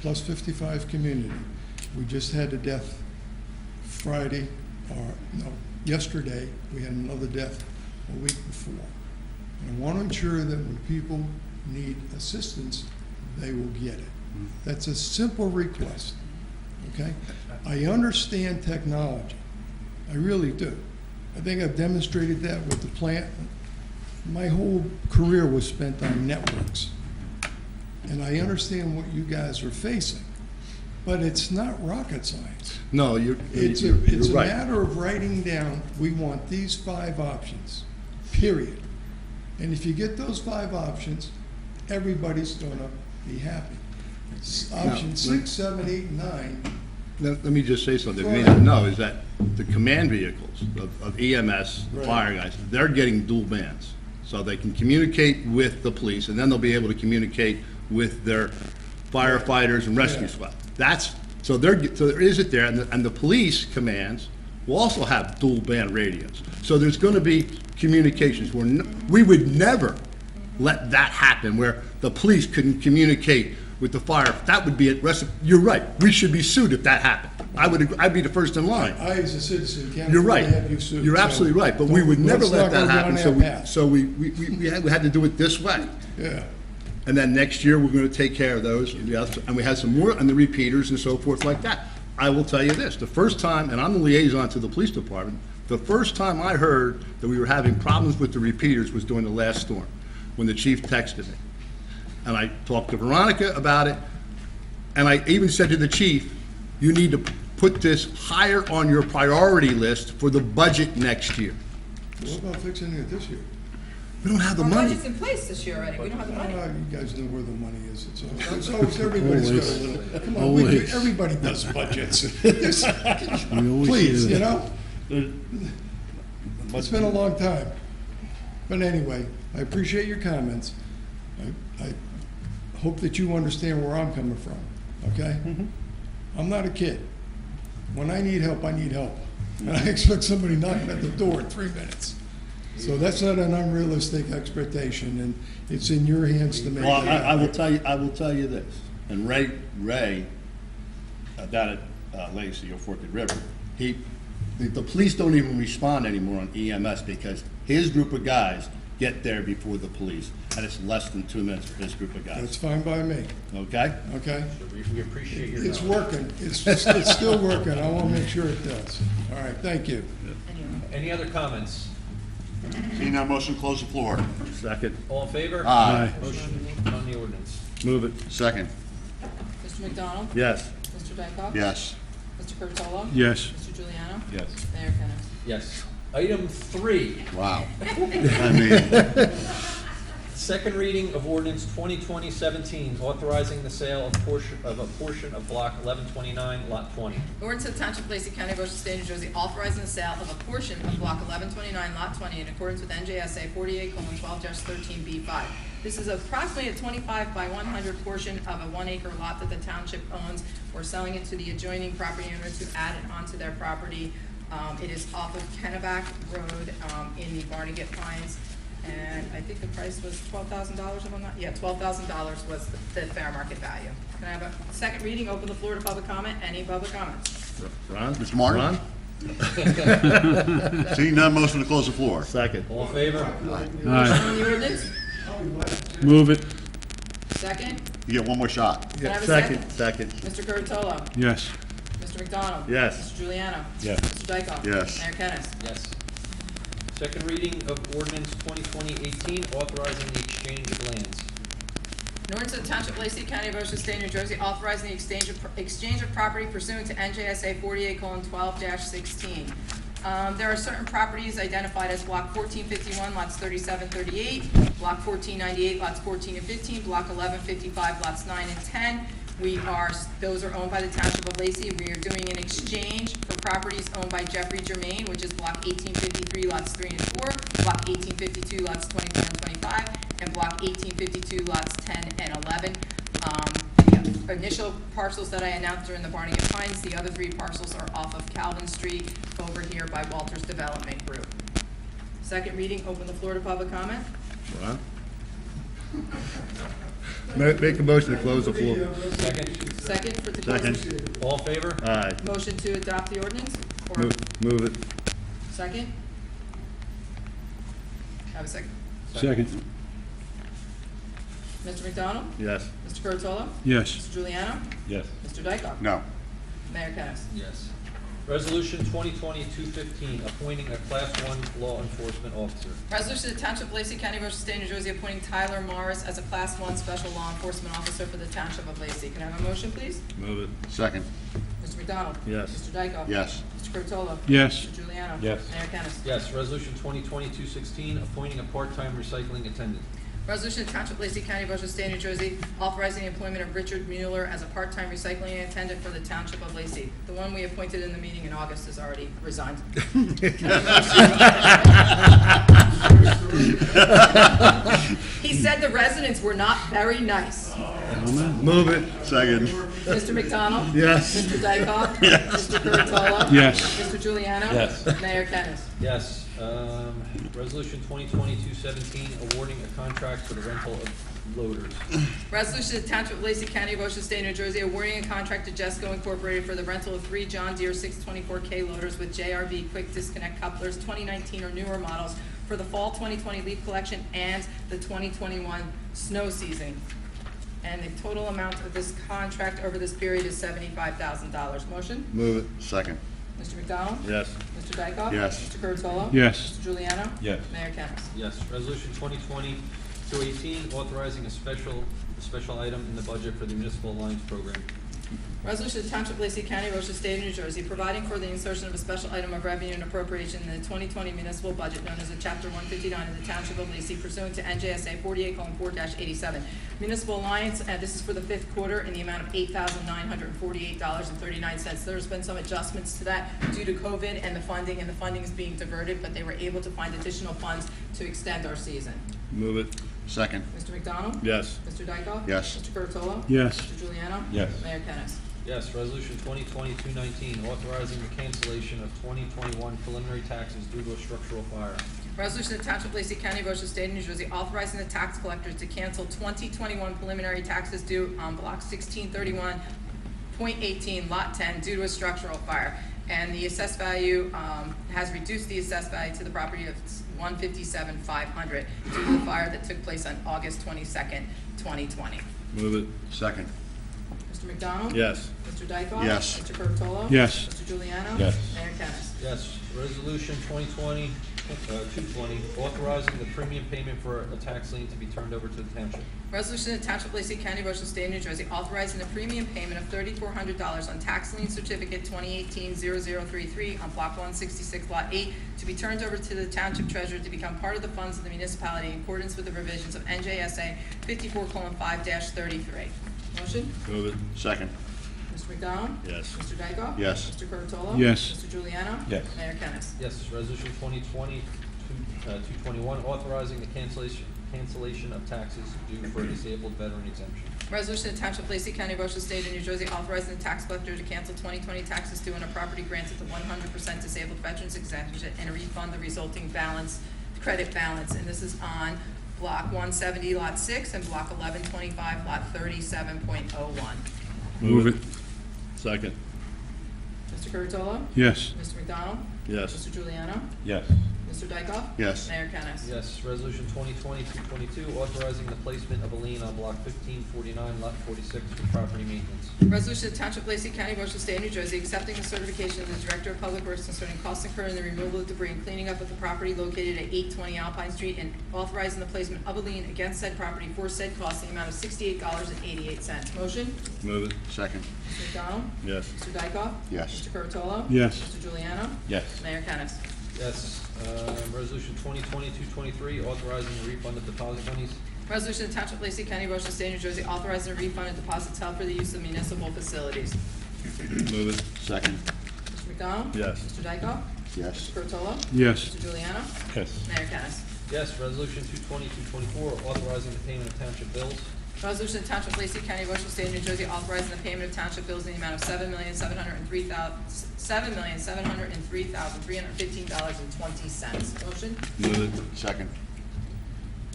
plus 55 community. We just had a death yesterday, we had another death a week before. And I want to ensure that when people need assistance, they will get it. That's a simple request, okay? I understand technology, I really do. I think I've demonstrated that with the plant. My whole career was spent on networks. And I understand what you guys are facing, but it's not rocket science.
No, you're
It's a
right.
matter of writing down, we want these 5 options, period. And if you get those 5 options, everybody's gonna be happy. Option 6, 7, 8, and 9.
Let me just say something. You need to know is that the command vehicles of EMS,
Right.
fire guys, they're getting dual bands. So they can communicate with the police, and then they'll be able to communicate with their firefighters and rescue
Yeah.
squad. So there is it there, and the police commands will also have dual band radios. So there's going to be communications. We would never let that happen, where the police couldn't communicate with the fire. That would be you're right. We should be sued if that happened. I'd be the first in line.
I, as a citizen, can't
You're
afford
right.
to have you sued.
You're
so
absolutely right, but we would never
let's
let
not
that
go down
happen,
that path.
so we had to do it this way.
Yeah.
And then next year, we're gonna take care of those, and we had some more, and the repeaters and so forth like that. I will tell you this, the first time, and I'm the liaison to the police department, the first time I heard that we were having problems with the repeaters was during the last storm, when the chief texted me. And I talked to Veronica about it, and I even said to the chief, you need to put this higher on your priority list for the budget next year.
What about fixing it this year?
We don't have the
Our
money.
budget's in place this year already, we don't have the money.
You guys know where the money is. It's always, everybody's got a little, come on,
Always.
everybody does budgets.
We always
Please,
hear
you
that.
know? It's been a long time. But anyway, I appreciate your comments. I hope that you understand where I'm coming from, okay? I'm not a kid. When I need help, I need help. And I expect somebody knocking at the door in 3 minutes. So that's not an unrealistic expectation, and it's in your hands to make
Well,
that
I will
happen.
tell you this, and Ray, down at Lacey or Forked River, the police don't even respond anymore on EMS because his group of guys get there before the police, and it's less than 2 minutes for his group of
That's
guys,
fine by me,
okay?
okay?
We appreciate your
It's
knowledge.
working. It's still working. I want to make sure it does. All right, thank you.
Any other comments?
Seeing none, motion to close the floor.
Second.
All in favor?
Aye.
Motion on the ordinance.
Move it.
Second,
Mr. McDonald?
Yes.
Mr. Dykoff?
yes.
Mr. Curatolo?
Yes.
Mr. Juliano?
Yes.
Mayor Kennas.
Yes. Item 3,
Wow. I mean,
second reading of ordinance 2020-17, authorizing the sale of a portion of block 1129, lot 20.
Ordinance of the Township of Lacey County, Ocean State, New Jersey, authorizing the sale of a portion of block 1129, lot 20, in accordance with NJSA 48:12-13B5. This is approximately a 25 by 100 portion of a 1 acre lot that the township owns. We're selling it to the adjoining property owners who add it onto their property. It is off of Kenneback Road, in the Barnegat Pines. And I think the price was $12,000, if I'm not, yeah, $12,000 was the fair market value. Can I have a second reading? Open the floor to public comment. Any public comments?
Ron?
Mr. Martin?
Ron?
Seeing none, motion to close the floor.
Second.
All in favor?
Aye.
On the ordinance?
Move it.
Second?
You get one more shot.
Can I have a
Second, second.
Mr. Curatolo?
Yes.
Mr. McDonald?
Yes.
Mr. Juliano?
Yes.
Mr. Dykoff?
Yes.
Mayor Kennas.
Yes. Second reading of ordinance 2020-18, authorizing the exchange of lands.
An ordinance of the Township of Lacey County, Ocean State, New Jersey, authorizing the exchange of property pursuant to NJSA 48:12-16. There are certain properties identified as block 1451, lots 3738, block 1498, lots 14 and 15, block 1155, lots 9 and 10. Those are owned by the Township of Lacey. We are doing an exchange for properties owned by Jeffrey Germain, which is block 1853, lots 3 and 4, block 1852, lots 24 and 25, and block 1852, lots 10 and 11. The initial parcels that I announced are in the Barnegat Pines. The other 3 parcels are off of Calvin Street over here by Walters Development Group. Second reading, open the floor to public comment.
Ron? Make a motion to close the floor.
Second.
Second for the close.
Second.
All in favor?
Aye.
Motion to adopt the ordinance? Or
Move it.
second? Have a second.
Second.
Mr. McDonald?
Yes.
Mr. Curatolo?
Yes.
Mr. Juliano?
Yes.
Mr. Dykoff?
No.
Mayor Kennas.
Yes. Resolution 2020-215, appointing a Class 1 law enforcement officer.
Resolution to the Township of Lacey County, Ocean State, New Jersey, appointing Tyler Morris as a Class 1 Special Law Enforcement Officer for the Township of Lacey. Can I have a motion, please?
Move it.
Second,
Mr. McDonald?
Yes.
Mr. Dykoff?
yes.
Mr. Curatolo?
Yes.
Mr. Juliano?
Yes.
Mayor Kennas.
Yes. Resolution 2020-216, appointing a part-time recycling attendant.
Resolution to Township of Lacey County, Ocean State, New Jersey, authorizing the employment of Richard Mueller as a part-time recycling attendant for the Township of Lacey. The one we appointed in the meeting in August has already resigned. He said the residents were not very nice.
Move it.
Second.
Mr. McDonald?
Yes.
Mr. Dykoff? Mr. Curatolo?
Yes.
Mr. Juliano?
Yes.
Mayor Kennas.
Yes. Resolution 2020-217, awarding a contract for the rental of loaders.
Resolution to Township of Lacey County, Ocean State, New Jersey, awarding a contract to Jesco Incorporated for the rental of 3 John Deere 624K loaders with JRB quick disconnect couplers, 2019 or newer models, for the fall 2020 leaf collection and the 2021 snow season. And the total amount of this contract over this period is $75,000. Motion?
Move it.
Second.
Mr. McDonald?
Yes.
Mr. Dykoff?
Yes.
Mr. Curatolo?
Yes.
Mr. Juliano?
Yes.
Mayor Kennas.
Yes. Resolution 2020-218, authorizing a special item in the budget for the Municipal Alliance Program.
Resolution to Township of Lacey County, Ocean State of New Jersey, providing for the insertion of a special item of revenue and appropriation in the 2020 municipal budget known as a Chapter 159 of the Township of Lacey pursuant to NJSA 48:4-87. Municipal Alliance, this is for the 5th quarter in the amount of $8,948.39. There's been some adjustments to that due to COVID and the funding is being diverted, but they were able to find additional funds to extend our season.
Move it.
Second.
Mr. McDonald?
Yes.
Mr. Dykoff?
Yes.
Mr. Curatolo?
Yes.
Mr. Juliano?
Yes.
Mayor Kennas.
Yes. Resolution 2020-219, authorizing the cancellation of 2021 preliminary taxes due to a structural fire.
Resolution to Township of Lacey County, Ocean State, New Jersey, authorizing the tax collectors to cancel 2021 preliminary taxes due on block 1631.18, lot 10, due to a structural fire. And the assessed value has reduced the assessed value to the property of $157,500 due to the fire that took place on August 22nd, 2020.
Move it.
Second.
Mr. McDonald?
Yes.
Mr. Dykoff?
Yes.
Mr. Curatolo?
Yes.
Mr. Juliano?
Yes.
Mayor Kennas.
Yes. Resolution 2020-220, authorizing the premium payment for a tax lien to be turned over to the township.
Resolution to Township of Lacey County, Ocean State, New Jersey, authorizing the premium payment of $3,400 on tax lien certificate 2018-0033 on block 166, lot 8, to be turned over to the township treasurer to become part of the funds of the municipality in accordance with the revisions of NJSA 54:5-33. Motion?
Move it.
Second.
Mr. McDonald?
Yes.
Mr. Dykoff?
Yes.
Mr. Curatolo?
Yes.
Mr. Juliano?
Yes.
Mayor Kennas.
Yes. Resolution 2020-221, authorizing the cancellation of taxes due for disabled veteran exemption.
Resolution to Township of Lacey County, Ocean State of New Jersey, authorizing the tax collector to cancel 2020 taxes due on a property granted to 100% disabled veterans exemption and refund the resulting balance, credit balance. And this is on block 170, lot 6, and block 1125, lot 37.01.
Move it.
Second.
Mr. Curatolo?
Yes.
Mr. McDonald?
Yes.
Mr. Juliano?
Yes.
Mr. Dykoff?
Yes.
Mayor Kennas.
Yes. Resolution 2020-222, authorizing the placement of a lien on block 1549, lot 46 for property maintenance.
Resolution to Township of Lacey County, Ocean State, New Jersey, accepting the certification of the Director of Public Works concerning costs incurred in the removal of debris and cleaning up of the property located at 820 Alpine Street, and authorizing the placement of a lien against said property for said costs in the amount of $68.88. Motion?
Move it.
Second.
Mr. McDonald?
Yes.
Mr. Dykoff?
Yes.
Mr. Curatolo?
Yes.
Mr. Juliano?
Yes.
Mayor Kennas.
Yes. Resolution 2020-223, authorizing the refund of deposit monies.
Resolution to Township of Lacey County, Ocean State, New Jersey, authorizing a refund of deposits held for the use of municipal facilities.
Move it.
Second.
Mr. McDonald?
Yes.
Mr. Dykoff?
Yes.
Mr. Curatolo?
Yes.
Mr. Juliano?
Yes.
Mayor Kennas.
Yes. Resolution 220-224, authorizing the payment of township bills.
Resolution to Township of Lacey County, Ocean State, New Jersey, authorizing the payment of township bills in the amount of $7,703,315.20. Motion?
Move it.
Second.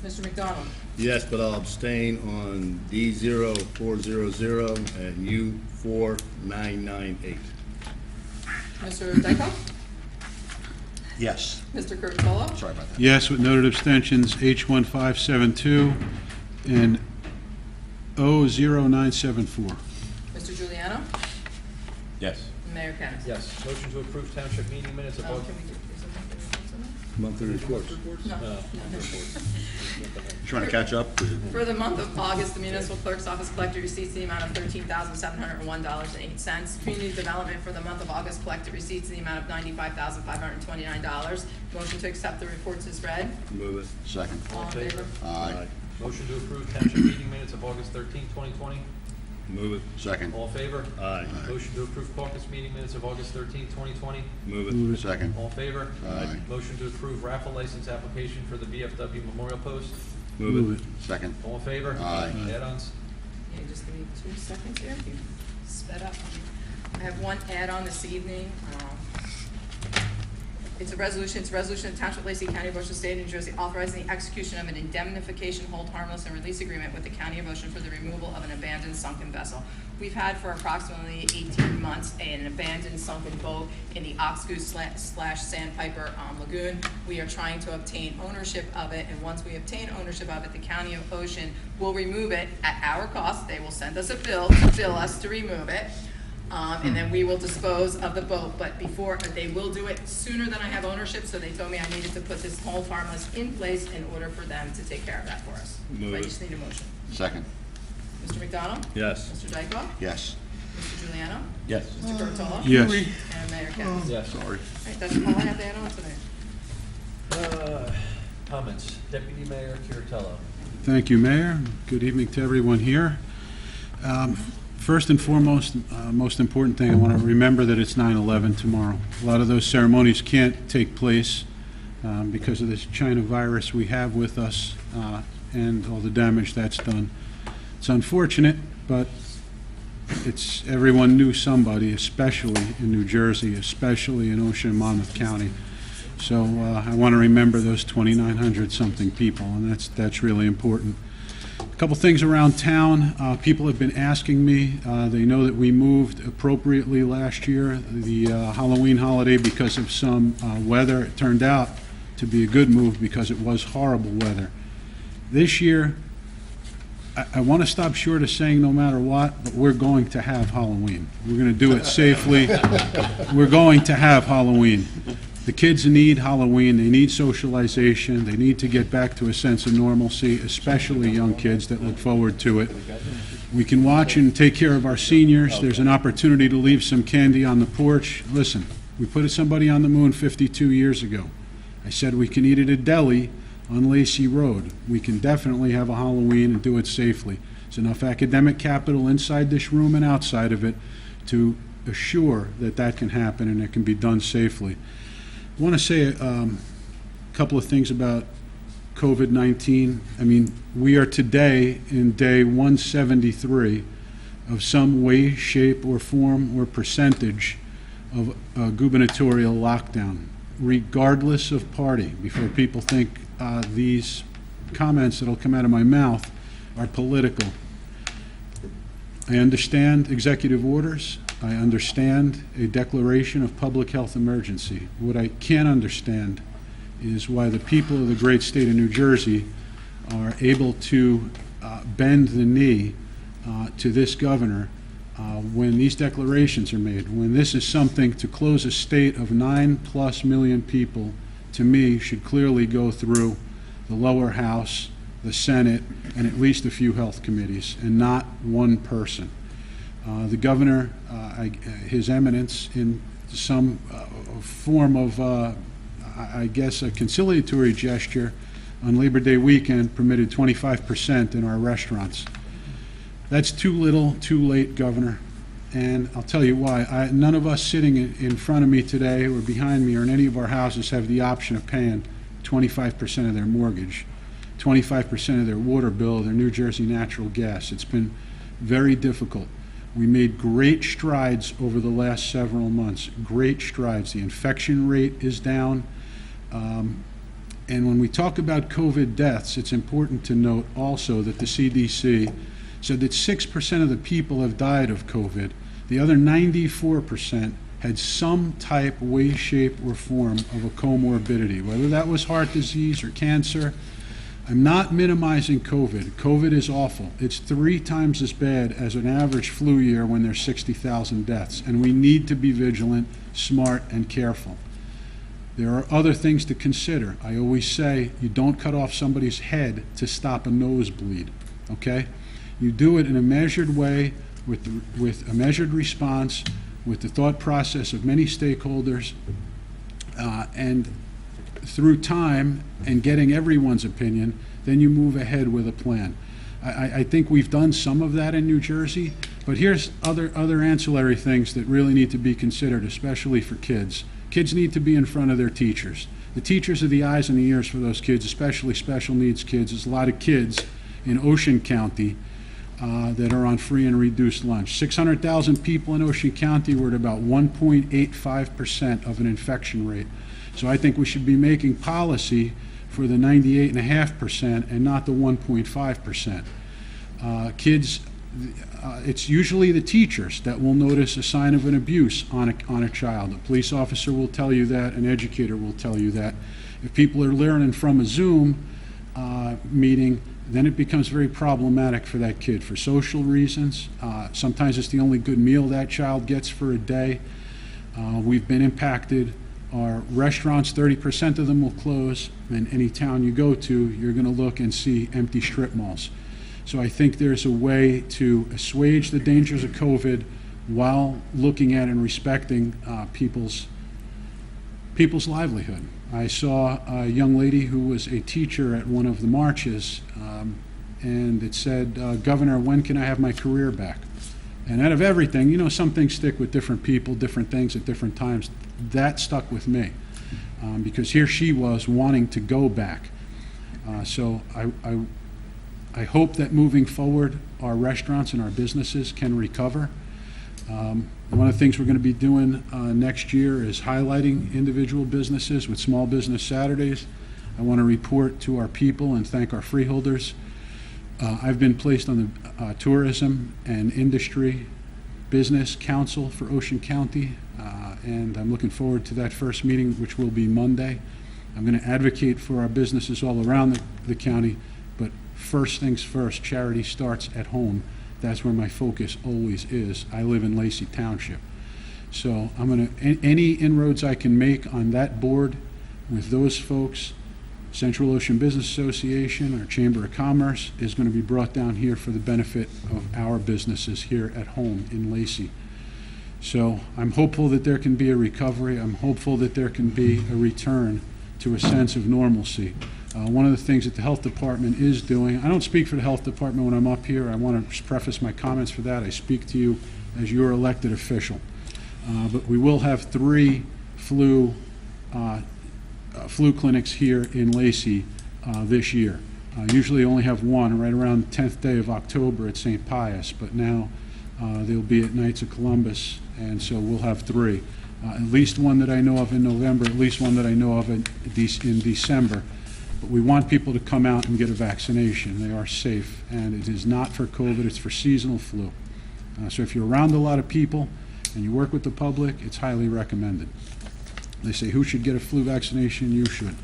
Mr. McDonald?
Yes, but I'll abstain on D0400 and U4998.
Mr. Dykoff?
Yes.
Mr. Curatolo?
Sorry about that.
Yes, with noted abstentions, H1572 and O0974.
Mr. Juliano?
Yes.
Mayor Kennas.
Yes. Motion to approve township meeting minutes of
Can
August.
we do, is there
Monthly reports.
No.
Trying to catch up?
For the month of August, the municipal clerk's office collected receipts in the amount of $13,701.08. Community development for the month of August collected receipts in the amount of $95,529. Motion to accept the reports is read.
Move it.
Second.
All in favor?
Aye.
Motion to approve township meeting minutes of August 13th, 2020.
Move it.
Second.
All in favor?
Aye.
Motion to approve caucus meeting minutes of August 13th, 2020.
Move it.
Move it.
Second.
All in favor?
Aye.
Motion to approve raffle license application for the VFW Memorial Post.
Move it.
Second.
All in favor?
Aye.
Add-ons?
Yeah, just give me 2 seconds here, you sped up. I have one add-on this evening. It's a resolution of Township of Lacey County, Ocean State, New Jersey, authorizing the execution of an indemnification, hold harmless, and release agreement with the County of Ocean for the removal of an abandoned sunken vessel. We've had for approximately 18 months an abandoned sunken boat in the Oxgoose / Sandpiper Lagoon. We are trying to obtain ownership of it, and once we obtain ownership of it, the County of Ocean will remove it at our cost. They will send us a bill to bill us to remove it. And then we will dispose of the boat, but before, they will do it sooner than I have ownership, so they told me I needed to put this hold harmless in place in order for them to take care of that for us.
Move
So I
it.
just need a motion.
Second.
Mr. McDonald?
Yes.
Mr. Dykoff?
Yes.
Mr. Juliano?
Yes.
Mr. Curatolo?
Yes.
And Mayor Kennas.
Yes.
Sorry.
All right, that's all I have to add on today.
Comments? Deputy Mayor Kuratello.
Thank you, Mayor. Good evening to everyone here. First and foremost, most important thing, I want to remember that it's 9/11 tomorrow. A lot of those ceremonies can't take place because of this China virus we have with us and all the damage that's done. It's unfortunate, but everyone knew somebody, especially in New Jersey, especially in Ocean and Monmouth County. So I want to remember those 2,900-something people, and that's really important. A couple things around town. People have been asking me. They know that we moved appropriately last year, the Halloween holiday, because of some weather. It turned out to be a good move because it was horrible weather. This year, I want to stop short of saying no matter what, but we're going to have Halloween. We're going to do it safely. We're going to have Halloween. The kids need Halloween, they need socialization, they need to get back to a sense of normalcy, especially young kids that look forward to it. We can watch and take care of our seniors. There's an opportunity to leave some candy on the porch. Listen, we put somebody on the moon 52 years ago. I said we can eat at a deli on Lacey Road. We can definitely have a Halloween and do it safely. There's enough academic capital inside this room and outside of it to assure that that can happen and it can be done safely. I want to say a couple of things about COVID-19. I mean, we are today in day 173 of some way, shape, or form or percentage of a gubernatorial lockdown, regardless of party, before people think these comments that will come out of my mouth are political. I understand executive orders. I understand a declaration of public health emergency. What I can't understand is why the people of the great state of New Jersey are able to bend the knee to this governor when these declarations are made, when this is something to close a state of 9+ million people, to me, should clearly go through the lower house, the Senate, and at least a few health committees, and not one person. The governor, His Eminence, in some form of, I guess, a conciliatory gesture on Labor Day weekend, permitted 25% in our restaurants. That's too little, too late, Governor, and I'll tell you why. None of us sitting in front of me today or behind me or in any of our houses have the option of paying 25% of their mortgage, 25% of their water bill, their New Jersey natural gas. It's been very difficult. We made great strides over the last several months, great strides. The infection rate is down. And when we talk about COVID deaths, it's important to note also that the CDC said that 6% of the people have died of COVID. The other 94% had some type, way, shape, or form of a comorbidity, whether that was heart disease or cancer. I'm not minimizing COVID. COVID is awful. It's 3 times as bad as an average flu year when there's 60,000 deaths, and we need to be vigilant, smart, and careful. There are other things to consider. I always say you don't cut off somebody's head to stop a nosebleed, okay? You do it in a measured way with a measured response, with the thought process of many stakeholders, and through time and getting everyone's opinion, then you move ahead with a plan. I think we've done some of that in New Jersey, but here's other ancillary things that really need to be considered, especially for kids. Kids need to be in front of their teachers. The teachers are the eyes and the ears for those kids, especially special needs kids. There's a lot of kids in Ocean County that are on free and reduced lunch. 600,000 people in Ocean County, we're at about 1.85% of an infection rate. So I think we should be making policy for the 98.5% and not the 1.5%. Kids, it's usually the teachers that will notice a sign of an abuse on a child. A police officer will tell you that, an educator will tell you that. If people are learning from a Zoom meeting, then it becomes very problematic for that kid for social reasons. Sometimes it's the only good meal that child gets for a day. We've been impacted. Our restaurants, 30% of them will close, and any town you go to, you're going to look and see empty strip malls. So I think there's a way to assuage the dangers of COVID while looking at and respecting people's livelihood. I saw a young lady who was a teacher at one of the marches, and it said, "Governor, when can I have my career back?" And out of everything, you know, some things stick with different people, different things at different times. That stuck with me, because here she was wanting to go back. So I hope that moving forward, our restaurants and our businesses can recover. One of the things we're going to be doing next year is highlighting individual businesses with Small Business Saturdays. I want to report to our people and thank our freeholders. I've been placed on the Tourism and Industry Business Council for Ocean County, and I'm looking forward to that first meeting, which will be Monday. I'm going to advocate for our businesses all around the county, but first things first, charity starts at home. That's where my focus always is. I live in Lacey Township. So I'm going to, any inroads I can make on that board with those folks, Central Ocean Business Association, our Chamber of Commerce, is going to be brought down here for the benefit of our businesses here at home in Lacey. So I'm hopeful that there can be a recovery. I'm hopeful that there can be a return to a sense of normalcy. One of the things that the Health Department is doing, I don't speak for the Health Department when I'm up here. I want to preface my comments for that. I speak to you as your elected official. But we will have 3 flu clinics here in Lacey this year. Usually only have one right around the 10th day of October at St. Pius, but now they'll be at Knights of Columbus, and so we'll have 3. At least one that I know of in November, at least one that I know of in December. But we want people to come out and get a vaccination. They are safe, and it is not for COVID, it's for seasonal flu. So if you're around a lot of people and you work with the public, it's highly recommended. They say, who should get a flu vaccination? You should.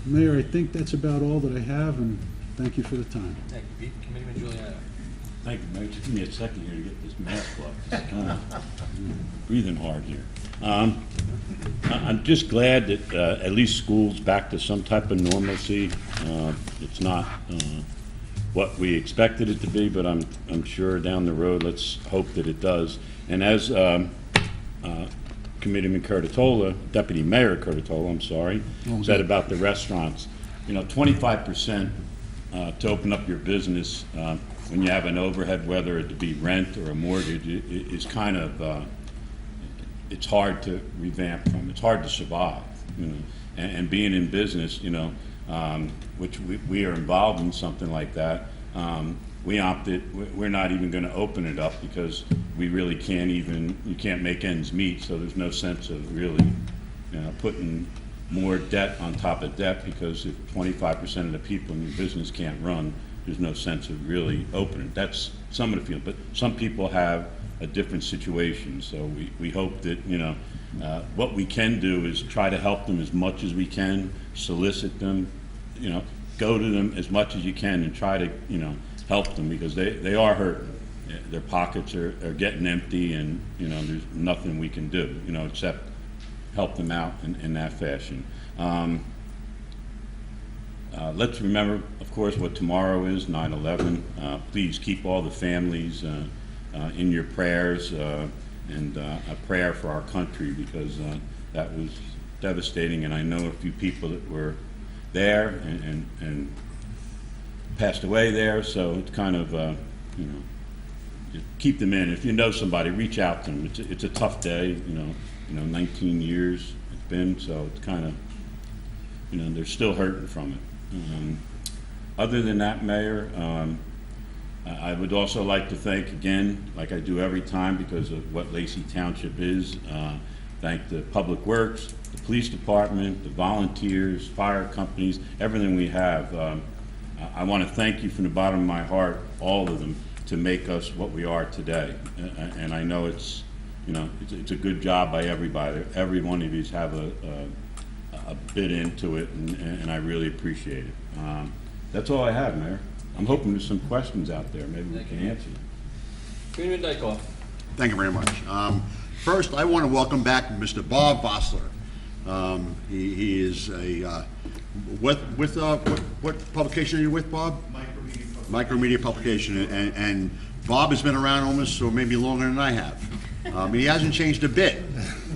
Mayor, I think that's about all that I have, and thank you for the time.
Thank you, Pete. Committeeman Giuliano.
Thank you, Mayor. It took me a second here to get this mask off. Just kind of breathing hard here. I'm just glad that at least school's back to some type of normalcy. It's not what we expected it to be, but I'm sure down the road, let's hope that it does. And as Committeeman Curtitola, Deputy Mayor Curtitola, I'm sorry, said about the restaurants, 25% to open up your business when you have an overhead, whether it be rent or a mortgage, is kind of, it's hard to revamp from. It's hard to survive, and being in business, which we are involved in something like that. We opted, we're not even going to open it up because we really you can't make ends meet, so there's no sense of really putting more debt on top of debt, because if 25% of the people in your business can't run, there's no sense of really opening. That's some of the field, but some people have a different situation, so we hope that, what we can do is try to help them as much as we can, solicit them, go to them as much as you can and try to, help them, because they are hurting. Their pockets are getting empty, and there's nothing we can do, except help them out in that fashion. Let's remember, of course, what tomorrow is, 9/11. Please keep all the families in your prayers, and a prayer for our country, because that was devastating, and I know a few people that were there and passed away there, so it's kind of, you know, just keep them in. If you know somebody, reach out to them. It's a tough day, you know, 19 years it's been, so it's kind of, you know, they're still hurting from it. Other than that, Mayor, I would also like to thank again, like I do every time because of what Lacey Township is, thank the Public Works, the Police Department, the volunteers, fire companies, everything we have. I want to thank you from the bottom of my heart, all of them, to make us what we are today. And I know it's, you know, it's a good job by everybody. Every one of you have a bit into it, and I really appreciate it. That's all I have, Mayor. I'm hoping there's some questions out there. Maybe we can answer them.
Committeeman Dykoff.
Thank you very much. First, I want to welcome back Mr. Bob Bosler. He is a, what publication are you with, Bob? Micromedia Publication, and Bob has been around almost, so maybe longer than I have. He hasn't changed a bit.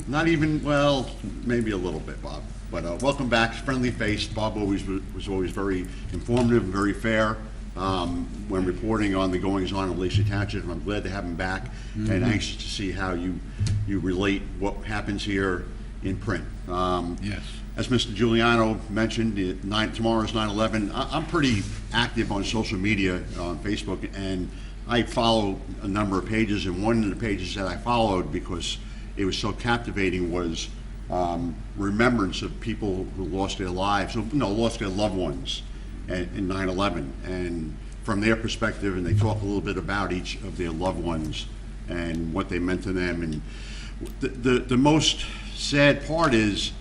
Not even, well, maybe a little bit, Bob. But welcome back, friendly face. Bob was always very informative and very fair when reporting on the goings-on of Lacey Township. I'm glad to have him back and anxious to see how you relate what happens here in print.
Yes.
As Mr. Giuliano mentioned, tomorrow's 9/11. I'm pretty active on social media, on Facebook, and I follow a number of pages, and one of the pages that I followed because it was so captivating was remembrance of people who lost their lives, lost their loved ones in 9/11, and from their perspective, and they talk a little bit about each of their loved ones and what they meant to them. And the most sad part is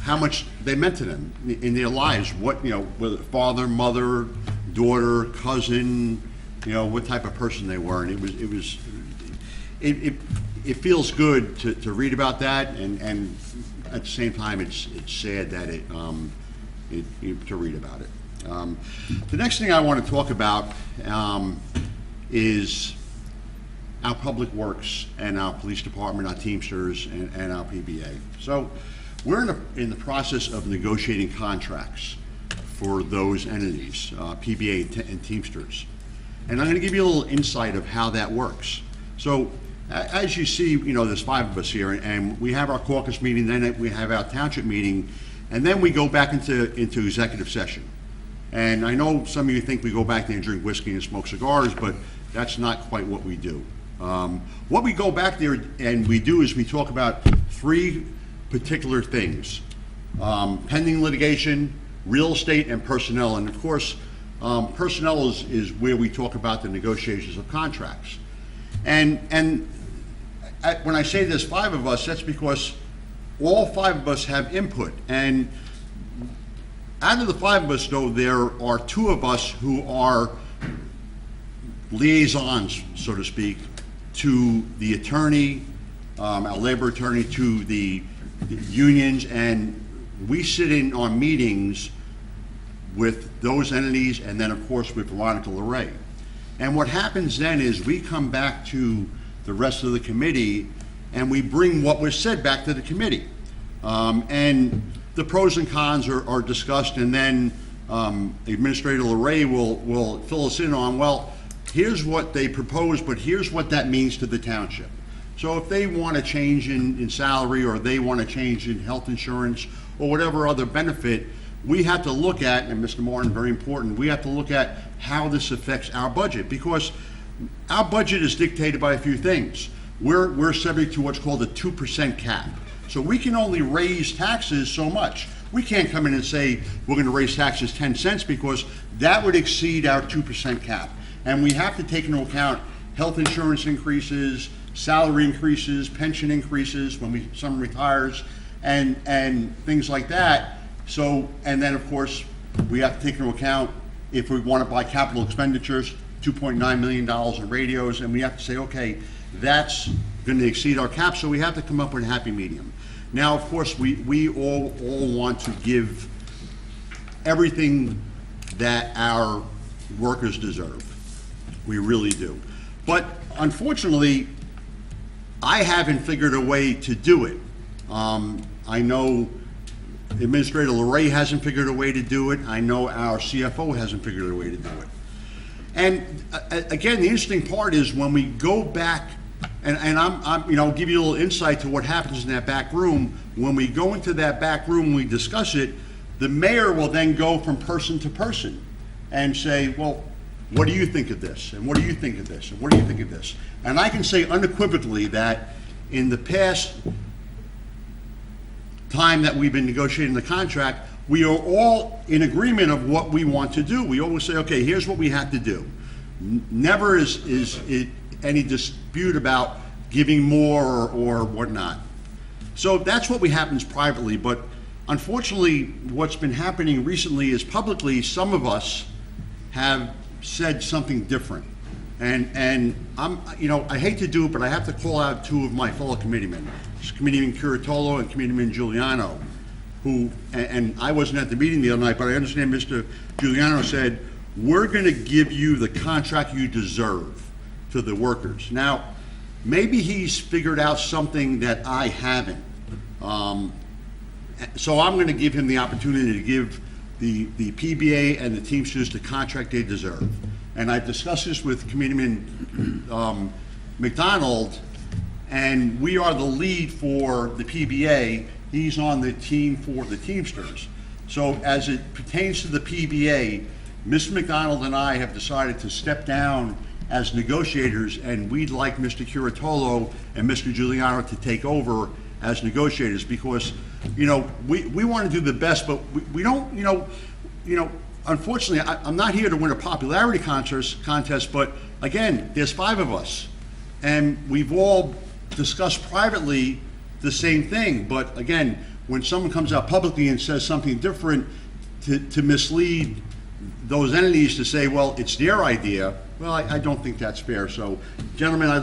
how much they meant to them in their lives. What, whether father, mother, daughter, cousin, what type of person they were. And it feels good to read about that, and at the same time, it's sad that to read about it. The next thing I want to talk about is our Public Works and our Police Department, our Teamsters, and our PBA. So we're in the process of negotiating contracts for those entities, PBA and Teamsters. And I'm going to give you a little insight of how that works. So as you see, there's 5 of us here, and we have our caucus meeting, then we have our township meeting, and then we go back into executive session. And I know some of you think we go back there and drink whiskey and smoke cigars, but that's not quite what we do. What we go back there and we do is we talk about 3 particular things: pending litigation, real estate, and personnel. And of course, personnel is where we talk about the negotiations of contracts. And when I say there's 5 of us, that's because all 5 of us have input. And out of the 5 of us, though, there are 2 of us who are liaisons, so to speak, to the attorney, our labor attorney, to the unions, and we sit in on meetings with those entities, and then of course with Veronica LeRae. And what happens then is we come back to the rest of the committee and we bring what was said back to the committee. And the pros and cons are discussed, and then Administrator LeRae will fill us in on, well, here's what they propose, but here's what that means to the township. So if they want to change in salary, or they want to change in health insurance, or whatever other benefit, we have to look at, and Mr. Martin, very important, we have to look at how this affects our budget, because our budget is dictated by a few things. We're subject to what's called a 2% cap. So we can only raise taxes so much. We can't come in and say we're going to raise taxes 10 cents, because that would exceed our 2% cap. And we have to take into account health insurance increases, salary increases, pension increases when someone retires, and things like that. So, and then of course, we have to take into account if we want to buy capital expenditures, $2.9 million in radios, and we have to say, okay, that's going to exceed our cap, so we have to come up with a happy medium. Now, of course, we all want to give everything that our workers deserve. We really do. But unfortunately, I haven't figured a way to do it. I know Administrator Larray hasn't figured a way to do it. I know our CFO hasn't figured a way to do it. And again, the interesting part is when we go back, and I'm, give you a little insight to what happens in that back room. When we go into that back room, we discuss it, the mayor will then go from person to person and say, well, what do you think of this? And what do you think of this? And what do you think of this? And I can say unequivocally that in the past time that we've been negotiating the contract, we are all in agreement of what we want to do. We always say, okay, here's what we have to do. Never is it any dispute about giving more or whatnot. So that's what happens privately, but unfortunately, what's been happening recently is publicly, some of us have said something different. And I'm, I hate to do it, but I have to call out two of my fellow committeemen, Committeeman Curatolo and Committeeman Giuliano, who, and I wasn't at the meeting the other night, but I understand Mr. Giuliano said, we're gonna give you the contract you deserve to the workers. Now, maybe he's figured out something that I haven't. So I'm gonna give him the opportunity to give the PBA and the Teamsters the contract they deserve. And I've discussed this with Committeeman McDonald, and we are the lead for the PBA. He's on the team for the Teamsters. So as it pertains to the PBA, Mr. McDonald and I have decided to step down as negotiators, and we'd like Mr. Curatolo and Mr. Giuliano to take over as negotiators, because, we want to do the best, but we don't, unfortunately, I'm not here to win a popularity contest, but again, there's 5 of us, and we've all discussed privately the same thing, but again, when someone comes out publicly and says something different to mislead those entities to say, well, it's their idea, well, I don't think that's fair. So, gentlemen, we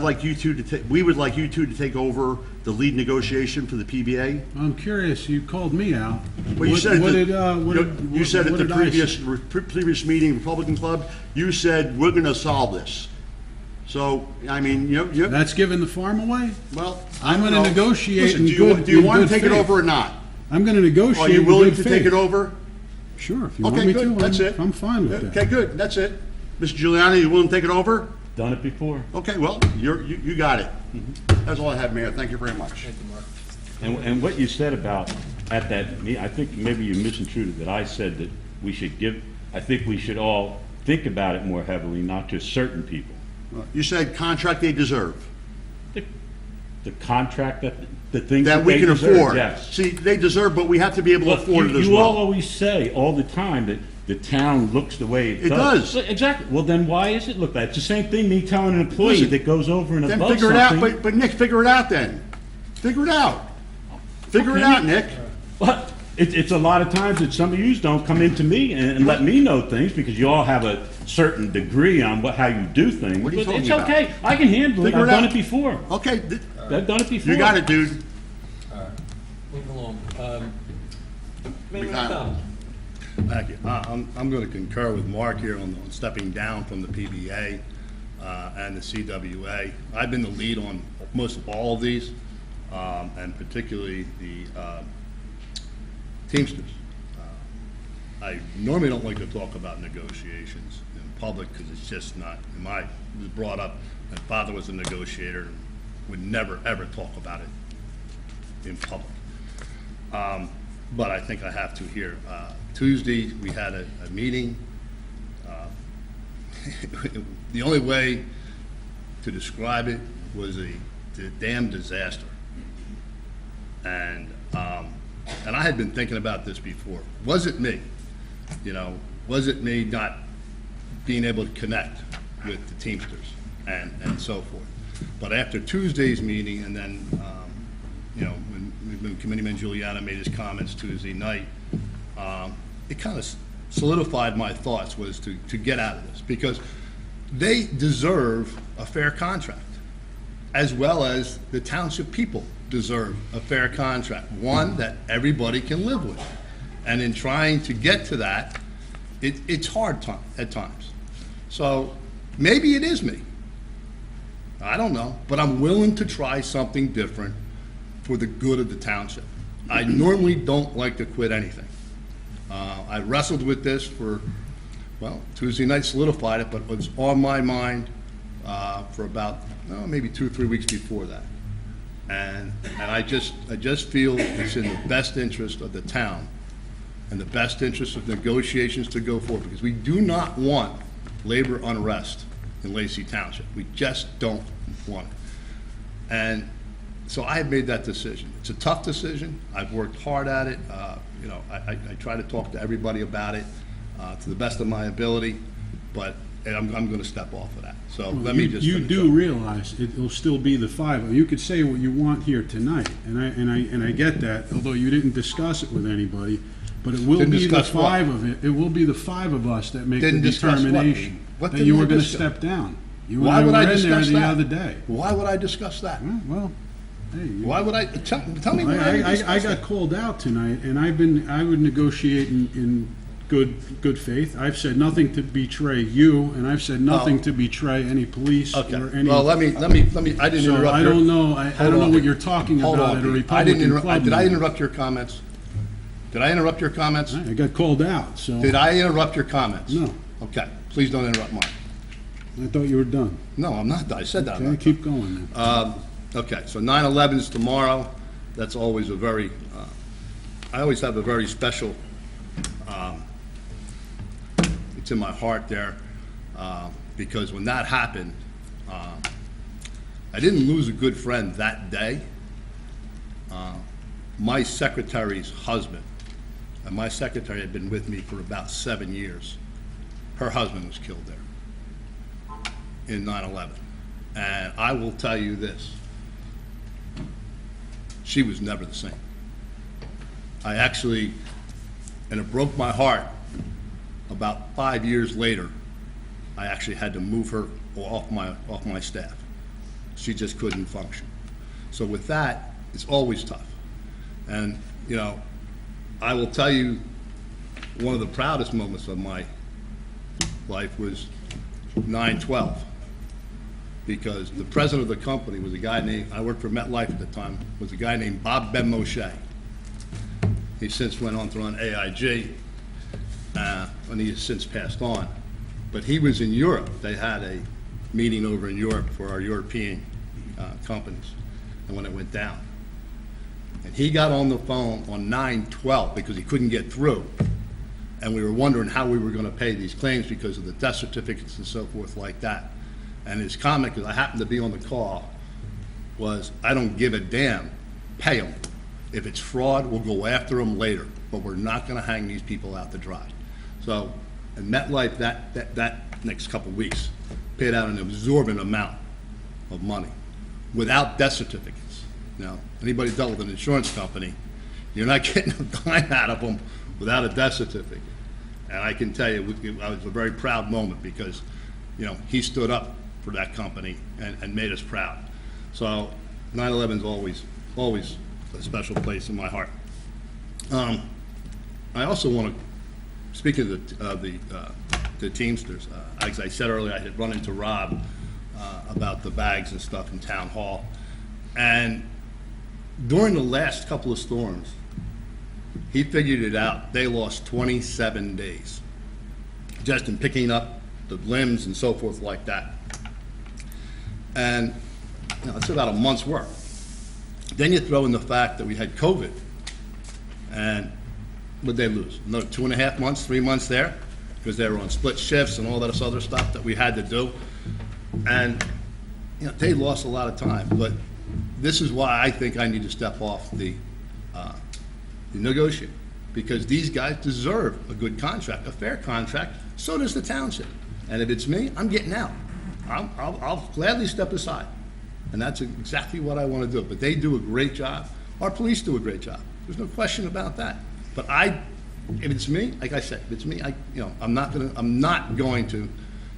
would like you two to take over the lead negotiation for the PBA.
I'm curious, you called me out.
Well, you said
You
said at the previous meeting, Republican Club, you said, we're gonna solve this. So, I mean,
That's giving the farm away?
well,
I'm
I don't
gonna
know.
negotiate
Listen,
in
do you
good
want to take it
faith.
over or not?
I'm gonna negotiate
Are you
in
willing
good
to take
faith.
it over?
Sure, if you want
Okay,
me to,
good, that's it.
I'm fine with that.
Okay, good, that's it. Mr. Giuliano, you willing to take it over?
Done it before.
Okay, well, you got it. That's all I have, Mayor. Thank you very much.
And what you said about, at that meeting, I think maybe you misinterpreted that I said that we should I think we should all think about it more heavily, not just certain people.
You said contract they deserve,
The contract the things
that
that
we
they
can
deserve,
afford.
yes.
See, they deserve, but we have to be able to
Look,
afford it as
you all
well.
always say all the time that the town looks the way it
It
does.
does.
Exactly. Well, then why is it look that? It's the same thing me telling an employee
Listen,
that goes over and
Then
above
figure it out,
something.
but Nick, figure it out then. Figure it out. Figure it
Okay.
out, Nick.
But it's a lot of times that some of yous don't come into me and let me know things because you all have a certain degree on how you do things.
What are you
But
talking
it's
about?
okay. I can handle it.
Figure
I've
it
done
out.
it before.
Okay,
I've done it before.
you got it, dude.
Moving along. Committeeman
McDonald.
McDonald.
Thank you. I'm going to concur with Mark here on stepping down from the PBA and the CWA. I've been the lead on most of all of these, and particularly the Teamsters. I normally don't like to talk about negotiations in public because it's just not, I was brought up, my father was a negotiator, and would never, ever talk about it in public. But I think I have to here. Tuesday, we had a meeting. The only way to describe it was a damn disaster. And I had been thinking about this before. Was it me? Was it me not being able to connect with the Teamsters and so forth? But after Tuesday's meeting, and then, when Committeeman Giuliano made his comments Tuesday night, it kind of solidified my thoughts was to get out of this, because they deserve a fair contract, as well as the township people deserve a fair contract, one that everybody can live with. And in trying to get to that, it's hard at times. So maybe it is me. I don't know, but I'm willing to try something different for the good of the township. I normally don't like to quit anything. I wrestled with this for, well, Tuesday night solidified it, but it was on my mind for about, maybe 2 or 3 weeks before that. And I just feel it's in the best interest of the town and the best interest of negotiations to go forward, because we do not want labor unrest in Lacey Township. We just don't want it. And so I have made that decision. It's a tough decision. I've worked hard at it. You know, I try to talk to everybody about it to the best of my ability, but I'm going to step off of that. So let me just
You
finish
do
up.
realize it will still be the 5. You could say what you want here tonight, and I get that, although you didn't discuss it with anybody, but it will
Didn't
be the
discuss what?
5 of it. It will be the 5 of us that make the
Didn't discuss what?
determination
What
that
didn't
you
I
were going to
discuss?
step down. You
Why
and
would
I
I
were in there
discuss
the
that?
other day.
Why would I discuss that?
Well, hey,
Why would I, tell me why I
I
discuss
got
that.
called out tonight, and I would negotiate in good faith. I've said nothing to betray you, and I've said nothing
Oh.
to betray any police
Okay,
or any.
well, let me, I didn't
So
interrupt
I
your.
don't know, I
Hold
don't know
on,
what
Pete.
you're talking
Hold
about
on,
at a
Pete. I didn't
Republican club.
Did I
meeting.
interrupt your comments? Did I interrupt your comments?
I got called out, so
Did I interrupt your comments?
No.
Okay, please don't interrupt mine.
I thought you were done.
No, I'm not, I said that. I'm
Okay,
not.
keep going then.
Okay, so 9/11 is tomorrow. That's always a very, I always have a very special, it's in my heart there, because when that happened, I didn't lose a good friend that day. My secretary's husband, and my secretary had been with me for about 7 years. Her husband was killed there in 9/11. And I will tell you this, she was never the same. I actually, and it broke my heart, about 5 years later, I actually had to move her off my staff. She just couldn't function. So with that, it's always tough. And, you know, I will tell you, one of the proudest moments of my life was 9/12. Because the president of the company was a guy named, I worked for MetLife at the time, was a guy named Bob Ben Moshe. He since went on to run AIG, and he has since passed on. But he was in Europe. They had a meeting over in Europe for our European companies, and when it went down. And he got on the phone on 9/12 because he couldn't get through. And we were wondering how we were going to pay these claims because of the death certificates and so forth like that. And his comment, because I happened to be on the call, was, I don't give a damn, pay them. If it's fraud, we'll go after them later, but we're not gonna hang these people out to dry. So, and MetLife, that next couple of weeks, paid out an absorbent amount of money without death certificates. Now, anybody dealt with an insurance company, you're not getting a dime out of them without a death certificate. And I can tell you, it was a very proud moment because, you know, he stood up for that company and made us proud. So 9/11 is always a special place in my heart. I also want to, speaking of the Teamsters, as I said earlier, I had run into Rob about the bags and stuff in Town Hall. And during the last couple of storms, he figured it out. They lost 27 days just in picking up the limbs and so forth like that. And, you know, it's about a month's work. Then you throw in the fact that we had COVID, and what'd they lose? Another 2.5 months, 3 months there, because they were on split shifts and all that other stuff that we had to do. And, you know, they lost a lot of time, but this is why I think I need to step off the negotiate, because these guys deserve a good contract, a fair contract, so does the township. And if it's me, I'm getting out. I'll gladly step aside. And that's exactly what I want to do. But they do a great job. Our police do a great job. There's no question about that. But if it's me, like I said, if it's me, I'm not going to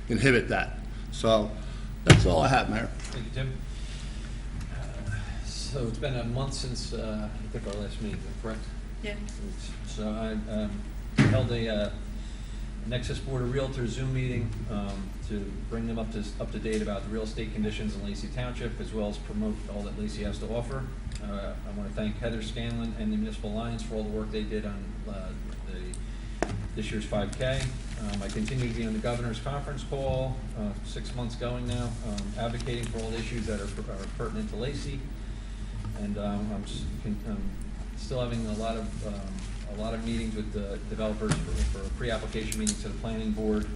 inhibit that. So that's all I have, Mayor.
Thank you, Tim. So it's been a month since, I think our last meeting, correct?
Yeah.
So I held a Nexus Board of Realtors Zoom meeting to bring them up to date about the real estate conditions in Lacey Township, as well as promote all that Lacey has to offer. I want to thank Heather Scanlon and the Municipal Alliance for all the work they did on this year's 5K. I continue to be on the Governor's Conference call, 6 months going now, advocating for all the issues that are pertinent to Lacey. And I'm still having a lot of meetings with the developers for pre-application meetings to the planning board.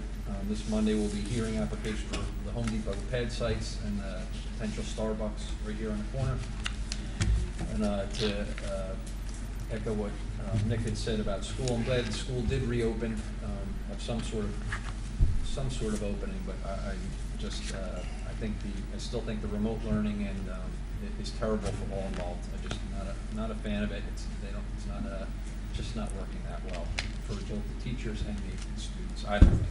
This Monday we'll be hearing applications for the Home Depot pad sites and the potential Starbucks right here on the corner. And to echo what Nick had said about school, I'm glad the school did reopen, have some sort of opening, but I still think the remote learning and is terrible for all involved. I'm just not a fan of it. It's just not working that well for both the teachers and the students, I don't think.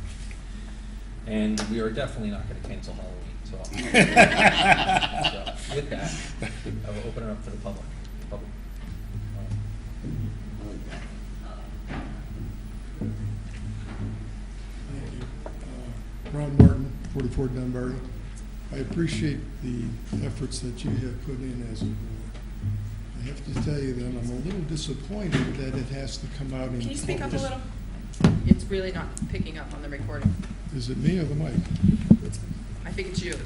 And we are definitely not going to cancel Halloween. So with that, I will open it up to the public.
Thank you. Ron Martin, 44 Dunbarton. I appreciate the efforts that you have put in as a board. I have to tell you that I'm a little disappointed that it has to come out in.
Can you speak up a
public.
little? It's really not picking up on the recording.
Is it me or the mic?
I think it's you.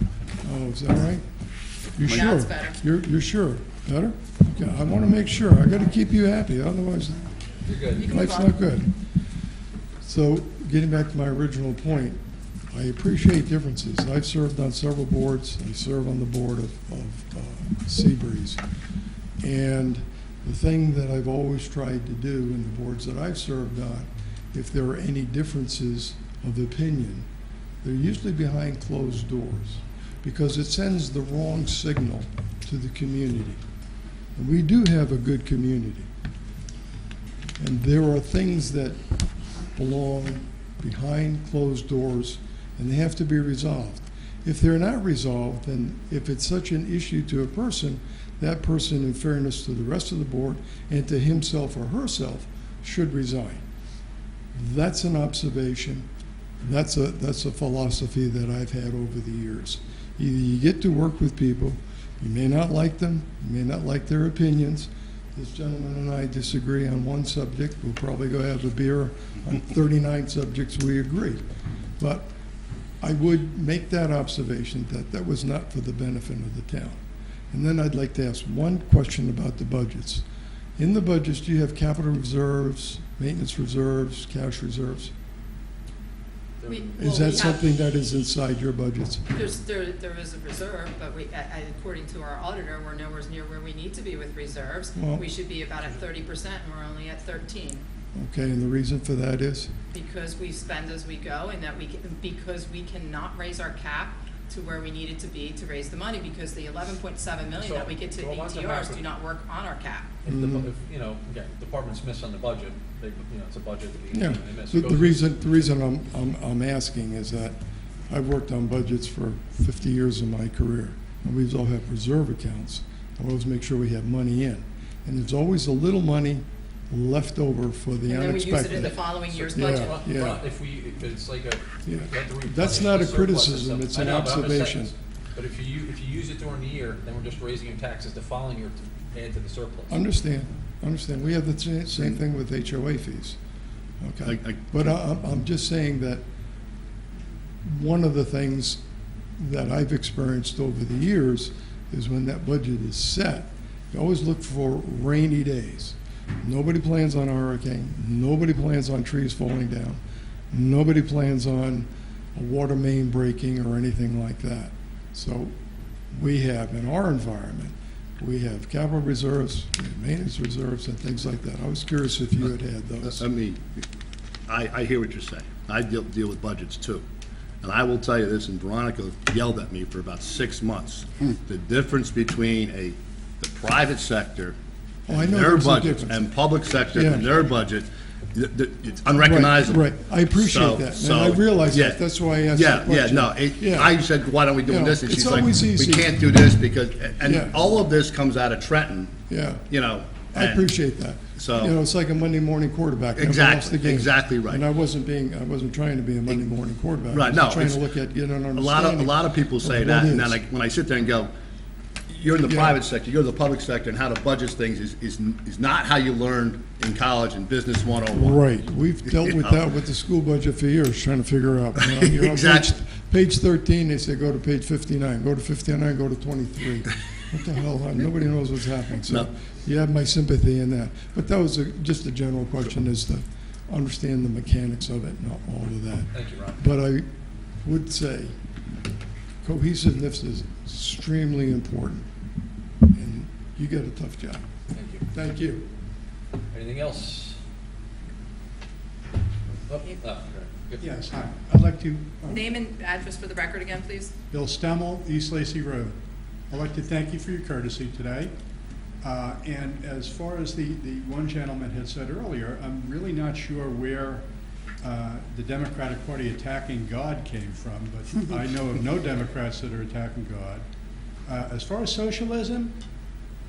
Oh, is that right? You
Now
sure?
it's better.
You're sure? Better? Okay, I want to make sure. I got to keep you happy, otherwise
You're good.
You can move
life's
on.
not good. So, getting back to my original point, I appreciate differences. I've served on several boards. I serve on the board of Seabreeze. And the thing that I've always tried to do in the boards that I've served on, if there are any differences of opinion, they're usually behind closed doors, because it sends the wrong signal to the community. And we do have a good community. And there are things that belong behind closed doors, and they have to be resolved. If they're not resolved, then if it's such an issue to a person, that person, in fairness to the rest of the board and to himself or herself, should resign. That's an observation. That's a philosophy that I've had over the years. Either you get to work with people, you may not like them, you may not like their opinions. This gentleman and I disagree on one subject. We'll probably go have a beer on 39 subjects we agree. But I would make that observation that that was not for the benefit of the town. And then I'd like to ask one question about the budgets. In the budgets, do you have capital reserves, maintenance reserves, cash reserves? Is that something that is inside your budgets?
There is a reserve, but according to our auditor, we're nowhere near where we need to be with reserves.
Well-
We should be about at 30%, and we're only at 13.
Okay, and the reason for that is?
Because we spend as we go, and because we cannot raise our cap to where we need it to be to raise the money, because the 11.7 million that we get to
So what
ATRs
happen-
do not work on our cap.
If again, departments miss on the budget, it's a budget that we
Yeah,
they miss.
the reason I'm asking is that I've worked on budgets for 50 years of my career, and we've all have reserve accounts. I always make sure we have money in, and there's always a little money left over for the
And then we use it in
unexpected.
the following year's
Yeah.
budget.
Well, if it's like a.
Yeah.
you have to replenish
That's not
the
a
surplus and
criticism,
stuff.
it's
I
an
know, but I'm just saying
observation.
this. But if you use it during the year, then we're just raising your taxes the following year to add to the surplus.
Understand. We have the same thing with HOA fees. Okay, but I'm just saying that one of the things that I've experienced over the years is when that budget is set, you always look for rainy days. Nobody plans on a hurricane. Nobody plans on trees falling down. Nobody plans on a water main breaking or anything like that. So we have, in our environment, we have capital reserves, we have maintenance reserves, and things like that. I was curious if you had those.
I mean, I hear what you're saying. I deal with budgets too. And I will tell you this, and Veronica yelled at me for about 6 months. The difference between the private sector
Oh, I
and
know
their
there's a
budget
difference.
and public sector
Yeah.
and their budget, it's unrecognizable.
Right, I appreciate that, and I realize that. That's why I asked the question. Yeah.
I said, why don't we do
You know,
this? And
it's
she's like,
always
we
easy.
can't do this because, and
Yeah.
all of this comes out of Trenton,
Yeah.
you know.
I
and-
appreciate that.
So.
You know, it's like a Monday morning quarterback. Never
Exactly,
lost the game.
exactly right.
And I wasn't trying to be a Monday morning quarterback.
Right,
I was
no,
trying
it's-
to look at, get an
A
understanding.
lot of people say
of
that,
what
and then
is.
when I sit there and go, you're in the
Yeah.
private sector, you go to the public sector, and how to budget things is not how you learned in college in Business 101.
Right, we've dealt with
You know?
that with the school budget for years, trying to figure out. You know, you're on
Exactly.
Page 13, they say go to page 59, go to 59, go to 23. What the hell, nobody knows what's happening, so
No.
you have my sympathy in that. But that was just a general question, is to understand the mechanics of it, not all of that.
Thank you, Ron.
But I would say cohesiveness is extremely important, and you got a tough job.
Thank you.
Thank you.
Anything else? Oh, okay. Good.
Yes, hi. I'd like to,
Name and address for the record again, please.
Bill Stemmel, East Lacey Road. I'd like to thank you for your courtesy today. And as far as the one gentleman had said earlier, I'm really not sure where the Democratic Party attacking God came from, but I know of no Democrats that are attacking God. As far as socialism,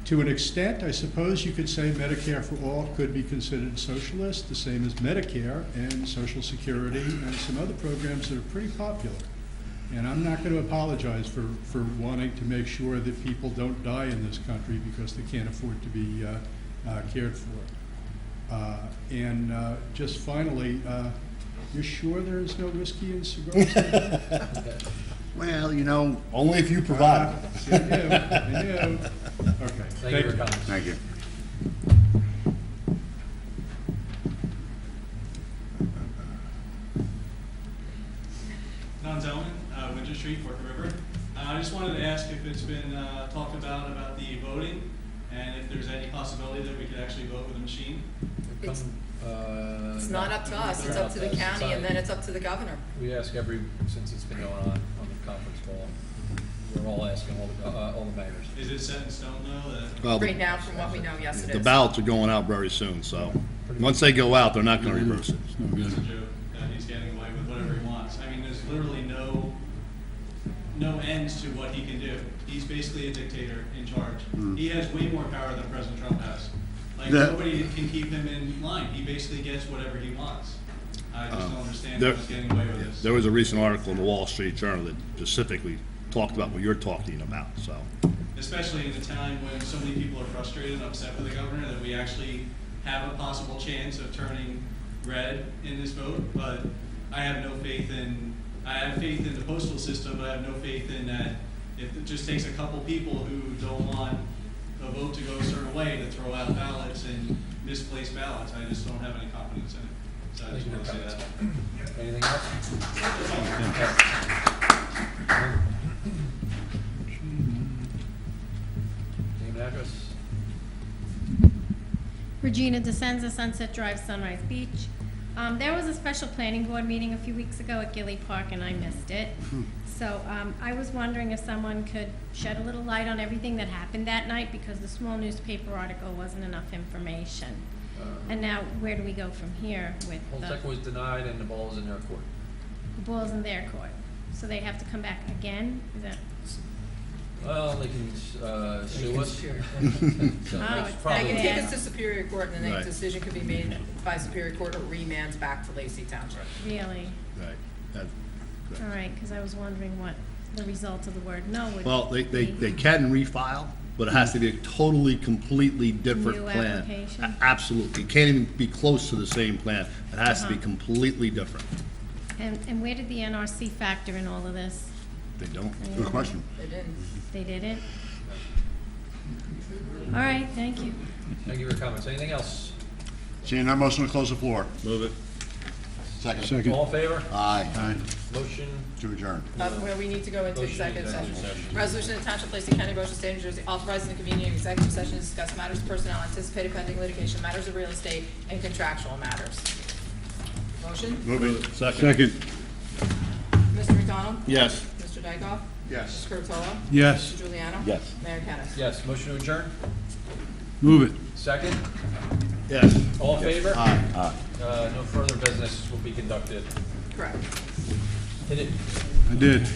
to an extent, I suppose you could say Medicare for All could be considered socialist, the same as Medicare and Social Security and some other programs that are pretty popular. And I'm not going to apologize for wanting to make sure that people don't die in this country because they can't afford to be cared for. And just finally, you're sure there is no whiskey and cigars?
Well, you know, only if you provide it.
See, I knew. Okay.
Thank you for your comments.
Thank you.
Don Zellman, Winter Street, Fork River. I just wanted to ask if it's been talked about the voting, and if there's any possibility that we could actually vote with a machine.
It's- It's
No.
not up to us, it's up to the county, and then it's up to the governor.
We ask since it's been going on the conference call, we're all asking all the mayors.
Is it set in stone though, that?
Well,
Right now, from what we know, yes, it
the
is.
ballots are going out very soon, so once they go out, they're not going to reverse it.
It's no good.
It's a joke that he's getting away with whatever he wants. I mean, there's literally no ends to what he can do. He's basically a dictator in charge. He has way more power than President Trump has. Like,
That-
nobody can keep him in line. He basically gets whatever he wants. I just don't understand
there-
how he's getting away with this.
There was a recent article in the Wall Street Journal that specifically talked about what you're talking about, so.
Especially in a time when so many people are frustrated and upset with the governor, that we actually have a possible chance of turning red in this vote. But I have faith in the postal system, but I have no faith in that if it just takes a couple people who don't want a vote to go a certain way to throw out ballots and misplaced ballots. I just don't have any confidence in it. So I just want to say that.
Anything else? Name and address?
Regina DeSenza, Sunset Drive, Sunrise Beach. There was a special planning board meeting a few weeks ago at Gilly Park, and I missed it. So I was wondering if someone could shed a little light on everything that happened that night, because the small newspaper article wasn't enough information. And now, where do we go from here with
Holtec
the
was denied and the ball is in their court.
ball's in their court? So they have to come back again? Is that,
Well, they can sue us. So
Oh,
that's
it's
They
probably-
can
Yeah.
take us to Superior Court, and then a
Right.
decision can be made by Superior Court or remands back to Lacey Township.
really?
Right. That-
All right, because I was wondering what the result of the word no would be.
Well, they can refile, but it has to be a totally, completely different
New
plan.
application?
Absolutely. It can't even be close to the same plan. It has to be
Uh-huh.
completely different.
And where did the NRC factor in all of this?
They don't.
Good question.
They didn't.
They didn't? All right, thank you.
Thank you for your comments. Anything else?
Seeing none, motion to close the floor.
Move it.
Second.
Second.
All in favor?
Aye.
Motion,
To adjourn.
Where we need to go into
Motion
executive session.
executive session.
Resolution of Township of Lacey County, Ocean State, New Jersey, authorizing the convening of executive session to discuss matters of personnel, anticipated pending litigation, matters of real estate, and contractual matters. Motion?
Move it.
Second.
Mr. McDonald?
Yes.
Mr. Dykoff?
Yes.
Mr. Curatolo?
Yes,
Mr. Juliano?
Yes.
Mayor Kennas?
yes. Motion to adjourn?
move it.
Second?
Yes.
All in favor?
Aye.
No further business will be conducted.
Correct.
Hit it.
I did.